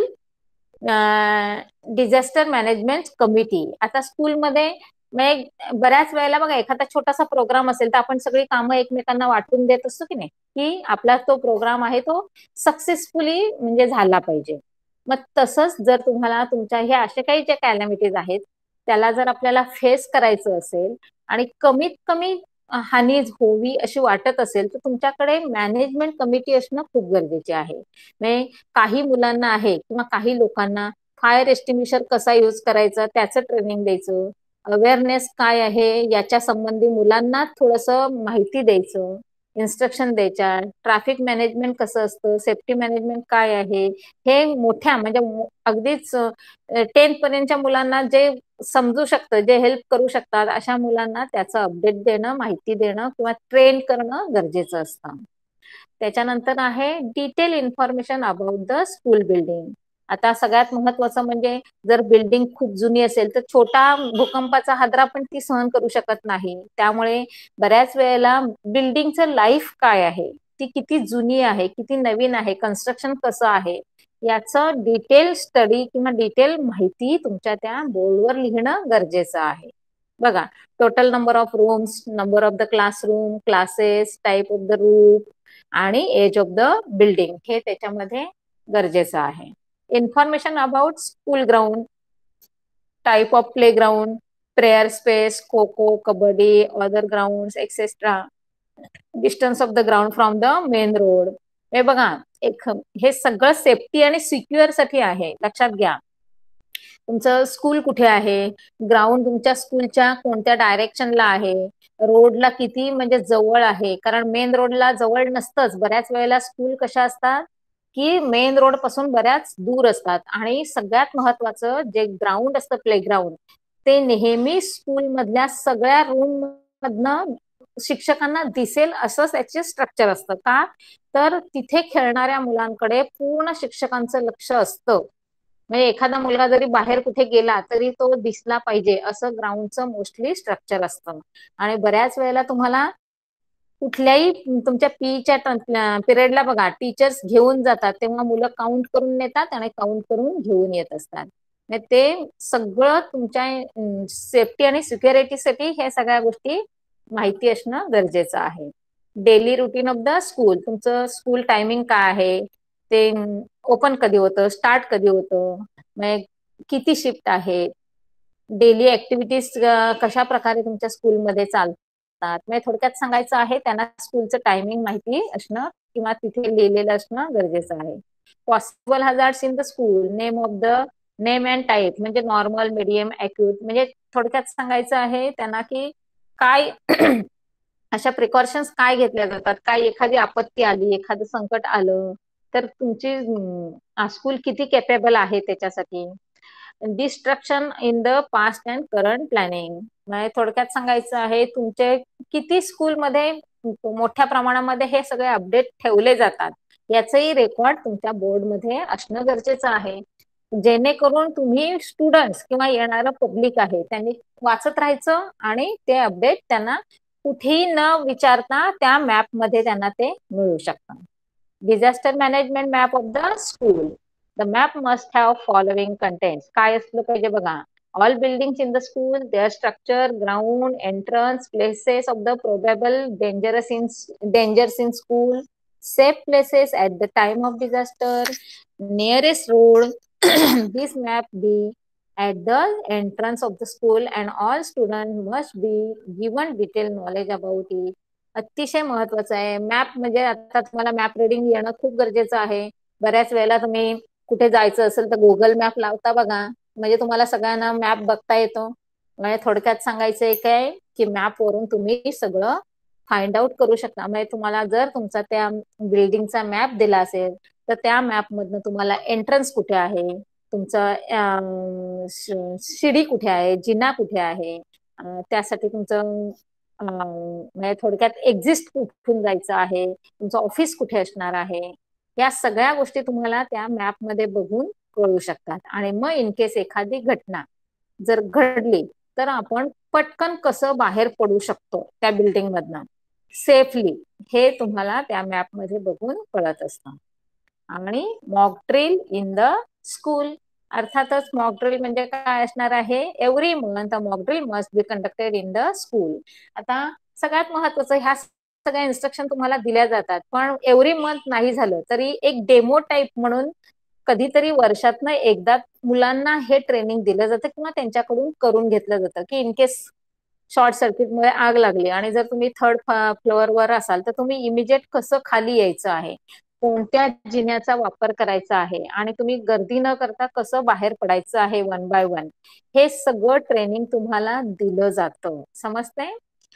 डिझास्टर मॅनेजमेंट कमिटी. आता स्कूलमध्ये बऱ्याच वेळेला बघा एखादा छोटासा प्रोग्राम असेल तर आपण सगळी कामं एकमेकांना वाटून देत असतो की नाही, की आपला तो प्रोग्राम आहे तो सक्सेसफुली म्हणजे झाला पाहिजे. मग तसंच जर तुम्हाला तुमच्या हे असे काही जे कॅलॅमिटीज आहेत त्याला जर आपल्याला फेस करायचं असेल आणि कमीत कमी हानी होवी अशी वाटत असेल तर तुमच्याकडे मॅनेजमेंट कमिटी असणं खूप गरजेचे आहे. म्हणजे काही मुलांना आहे किंवा काही लोकांना फायर एक्सटिंग्विशर कसा यूज करायचा त्याचं ट्रेनिंग द्यायचं, अवेअरनेस काय आहे याच्या संबंधी मुलांना थोडंसं माहिती द्यायचं, इन्स्ट्रक्शन द्यायच्या, ट्रॅफिक मॅनेजमेंट कसं असतं, सेफ्टी मॅनेजमेंट काय आहे, हे मोठ्या म्हणजे अगदीच 10th पर्यंतच्या मुलांना जे समजू शकतं, जे हेल्प करू शकतात अशा मुलांना त्याचं अपडेट देणं, माहिती देणं किंवा ट्रेन करणं गरजेचं असतं. त्याच्यानंतर आहे detail information about the school building. आता सगळ्यात महत्वाचं म्हणजे जर बिल्डिंग खूप जुनी असेल तर छोटा भूकंपाचा हादरा पण ती सहन करू शकत नाही. त्यामुळे बऱ्याच वेळेला बिल्डिंगचं लाईफ काय आहे, ती किती जुनी आहे, किती नवीन आहे, कन्स्ट्रक्शन कसं आहे याचं डिटेल स्टडी किंवा डिटेल माहिती तुमच्या त्या बोर्डवर लिहिणं गरजेचं आहे. बघा total number of rooms, number of the classroom, classes, type of the roof आणि एज ऑफ द बिल्डिंग हे त्याच्यामध्ये गरजेचं आहे. Information about school ground, type of play ground, prayer space, kho kho, kabaddi, other ground etcetera, distance of the ground from the main road. हे बघा हे सगळं safety आणि सिक्युअर साठी आहे, लक्षात घ्या. तुमचं स्कूल कुठे आहे, ग्राउंड तुमच्या स्कूलच्या कोणत्या डायरेक्शनला आहे, रोडला किती म्हणजे जवळ आहे, कारण मेन रोडला जवळ नसतंच. बऱ्याच वेळेला स्कूल कशा असतात की मेन रोड पासून बऱ्याच दूर असतात. आणि सगळ्यात महत्वाचं जे ग्राउंड असतं प्लेग्राऊंड, ते नेहमी स्कूल मधल्या सगळ्या रूम मधनं शिक्षकांना दिसेल असं त्याचे स्ट्रक्चर असतं. का तर तिथे खेळणाऱ्या मुलांकडे पूर्ण शिक्षकांचं लक्ष असतं. म्हणजे एखादा मुलगा जरी बाहेर कुठे गेला तरी तो दिसला पाहिजे असं ग्राउंडचं मोस्टली स्ट्रक्चर असतं. आणि बऱ्याच वेळेला तुम्हाला कुठल्याही तुमच्या पीच्या पिरियडला बघा टीचर्स घेऊन जातात तेव्हा मुलं काउंट करून नेतात आणि काउंट करून घेऊन येत असतात. ते सगळं तुमच्या सेफ्टी आणि सिक्युरिटीसाठी हे सगळ्या गोष्टी माहिती असणं गरजेचं आहे. Daily routine of the school, तुमचं स्कूल टायमिंग काय आहे, ते ओपन कधी होतं, स्टार्ट कधी होतं, म्हणजे किती शिफ्ट आहे, डेली ऍक्टिव्हिटीज कशा प्रकारे तुमच्या स्कूलमध्ये चालतात असतात. म्हणजे थोडक्यात सांगायचं आहे त्यांना स्कूलचं टायमिंग माहिती असणं किंवा तिथे लिहिलेलं असणं गरजेचं आहे. Possible hazards in the school, name and type म्हणजे नॉर्मल, मीडियम, अॅक्यूट. म्हणजे थोडक्यात सांगायचं आहे त्यांना की काय अशा प्रिकॉशन्स काय घेतल्या जातात, काय एखादी आपत्ती आली, एखादं संकट आलं तर तुमची स्कूल किती केपेबल आहे त्याच्यासाठी. Destruction in the past and current planning म्हणजे थोडक्यात सांगायचं आहे तुमचे किती स्कूलमध्ये मोठ्या प्रमाणामध्ये हे सगळे अपडेट ठेवले जातात याचंही रेकॉर्ड तुमच्या बोर्डमध्ये असणं गरजेचं आहे, जेणेकरून तुम्ही स्टुडंट्स किंवा येणारं पब्लिक आहे त्यांनी वाचत राहायचं आणि ते अपडेट त्यांना कुठेही न विचारता त्या मॅप मध्ये त्यांना ते मिळू शकतं. Disaster management map of the school. The map must have following contents. काय असलं पाहिजे बघा. All buildings in the school, their structure, ground, entrance, places of the probable dangers in school, safe places at the time of disaster, nearest road. This map be at the entrance of the school and all students must be given detailed knowledge about it. अतिशय महत्वाचं आहे. Map म्हणजे आता तुम्हाला map reading येणं खूप गरजेचं आहे. बऱ्याच वेळेला तुम्ही कुठे जायचं असेल तर गुगल मॅप लावता बघा, म्हणजे तुम्हाला सगळ्यांना मॅप बघता येतो. म्हणजे थोडक्यात सांगायचंय काय की मॅप वरून तुम्ही सगळं फाइंड आउट करू शकता. म्हणजे तुम्हाला जर तुमचा त्या बिल्डिंगचा मॅप दिला असेल तर त्या मॅप मधनं तुम्हाला एंट्रन्स कुठे आहे, तुमचं शिडी कुठे आहे, जिना कुठे आहे, त्यासाठी तुमचं म्हणजे थोडक्यात एक्झिस्ट कुठून जायचं आहे, तुमचं ऑफिस कुठे असणार आहे, या सगळ्या गोष्टी तुम्हाला त्या मॅप मध्ये बघून कळू शकतात. आणि मग इन केस एखादी घटना जर घडली तर आपण पटकन कसं बाहेर पडू शकतो त्या बिल्डिंग मधनं सेफली, हे तुम्हाला त्या मॅप मध्ये बघून कळत असतं. आणि mock drill in the school. अर्थातच मॉक ड्रिल म्हणजे काय असणार आहे. Every month mock drill must be conducted in the school. आता सगळ्यात महत्वाचं, ह्या सगळ्या इन्स्ट्रक्शन तुम्हाला दिल्या जातात पण एव्हरी मंथ नाही झालं तरी एक डेमो टाईप म्हणून कधीतरी वर्षातनं एकदा मुलांना हे ट्रेनिंग दिलं जातं किंवा त्यांच्याकडून करून घेतलं जातं की इन केस शॉर्ट सर्किटमुळे आग लागली आणि जर तुम्ही थर्ड फ्लोअरवर असाल तर तुम्ही इमिजिएट कसं खाली यायचं आहे, कोणत्या जिन्याचा वापर करायचा आहे आणि तुम्ही गर्दी न करता कसं बाहेर पडायचं आहे वन बाय वन, हे सगळं ट्रेनिंग तुम्हाला दिलं जातं. समजतंय.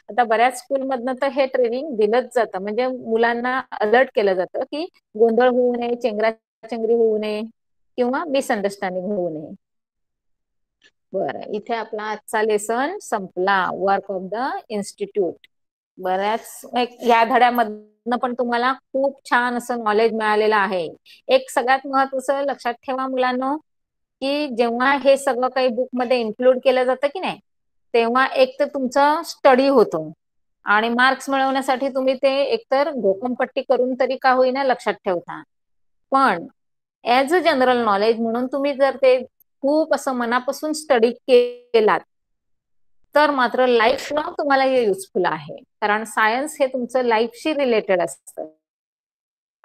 आता बऱ्याच स्कूलमधनं तर हे ट्रेनिंग दिलंच जातं, म्हणजे मुलांना अलर्ट केलं जातं की गोंधळ होऊ नये, चेंगराचेंगरी होऊ नये किंवा मिसअंडरस्टँडिंग होऊ नये. बरं, इथे आपला आजचा लेसन संपला. Work of the institute. बऱ्याच या धड्यामधनं पण तुम्हाला खूप छान असं नॉलेज मिळालेलं आहे. एक सगळ्यात महत्वाचं लक्षात ठेवा मुलांनो की जेव्हा हे सगळं काही बुक मध्ये इन्क्लूड केलं जातं की नाही, तेव्हा एक तर तुमचं स्टडी होतो आणि मार्क्स मिळवण्यासाठी तुम्ही ते एकतर घोकमपट्टी करून तरी का होईना लक्षात ठेवता. पण ऍज अ जनरल नॉलेज म्हणून तुम्ही जर ते खूप असं मनापासून स्टडी केलात तर मात्र लाईफ लॉंग तुम्हाला हे युजफुल आहे. कारण सायन्स हे तुमचं लाईफशी रिलेटेड असतं.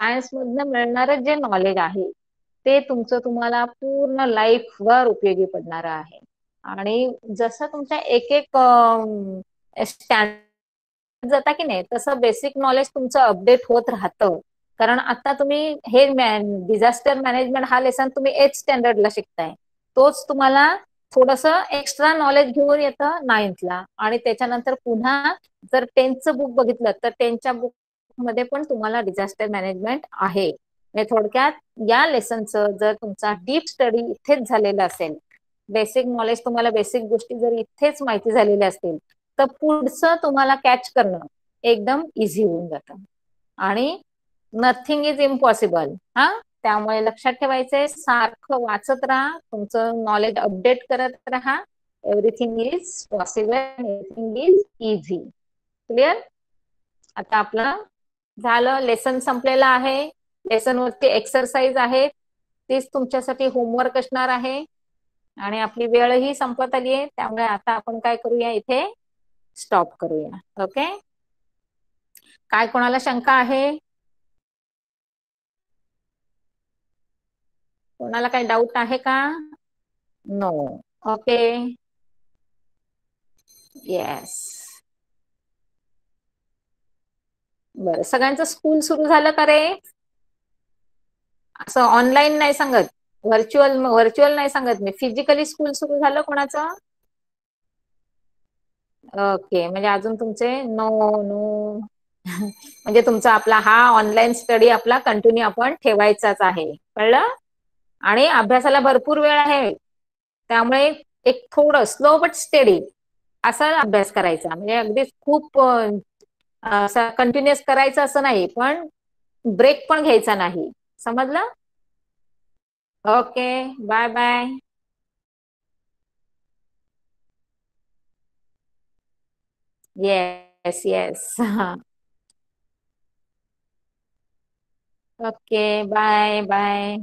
सायन्स मधनं मिळणारं जे नॉलेज आहे ते तुमचं तुम्हाला पूर्ण लाईफवर उपयोगी पडणार आहे. आणि जसं तुमच्या एक एक स्टँडर्ड जाता की नाही तसं बेसिक नॉलेज तुमचं अपडेट होत राहतं. कारण आता तुम्ही हे डिझास्टर मॅनेजमेंट हा लेसन तुम्ही 8th स्टँडर्डला शिकताय, तोच तुम्हाला थोडस एक्स्ट्रा नॉलेज घेऊन येतं 9thला आणि त्याच्यानंतर पुन्हा जर 10thचं बुक बघितलं तर 10च्या बुक मध्ये पण तुम्हाला डिझास्टर मॅनेजमेंट आहे. म्हणजे थोडक्यात या लेसनचं जर तुमचा डीप स्टडी इथेच झालेला असेल, बेसिक नॉलेज तुम्हाला बेसिक गोष्टी जर इथेच माहिती झालेल्या असतील तर पुढचं तुम्हाला कॅच करणं एकदम इझी होऊन जातं आणि नथिंग इज इम्पॉसिबल. हा, त्यामुळे लक्षात ठेवायचंय, सारखं वाचत राहा, तुमचं नॉलेज अपडेट करत राहा. Everything is possible, everything is easy. Clear. आता आपलं झालं, लेसन संपलेला आहे. लेसन वरती एक्सरसाइज आहे, तीच तुमच्यासाठी होमवर्क असणार आहे आणि आपली वेळही संपत आली आहे. त्यामुळे आता आपण काय करूया, इथे स्टॉप करूया. ओके. काय कोणाला शंका आहे, कोणाला काही डाऊट आहे का? नो. ओके. येस. बरं, सगळ्यांचं स्कूल सुरू झालं का रे? असं ऑनलाईन नाही सांगत, व्हर्च्युअल व्हर्च्युअल नाही सांगत मी, फिजिकली स्कूल सुरू झालं कोणाचं? ओके, म्हणजे अजून तुमचे नो नो म्हणजे तुमचा आपला हा ऑनलाईन स्टडी आपला कंटिन्यू आपण ठेवायचाच आहे, कळलं? आणि अभ्यासाला भरपूर वेळ आहे, त्यामुळे एक थोडं स्लो बट स्टेडी असा अभ्यास करायचा, म्हणजे अगदीच खूप असं कंटिन्युअस करायचं असं नाही, पण ब्रेक पण घ्यायचा नाही. समजलं? Okay, bye bye. Yes yes. Okay, bye bye.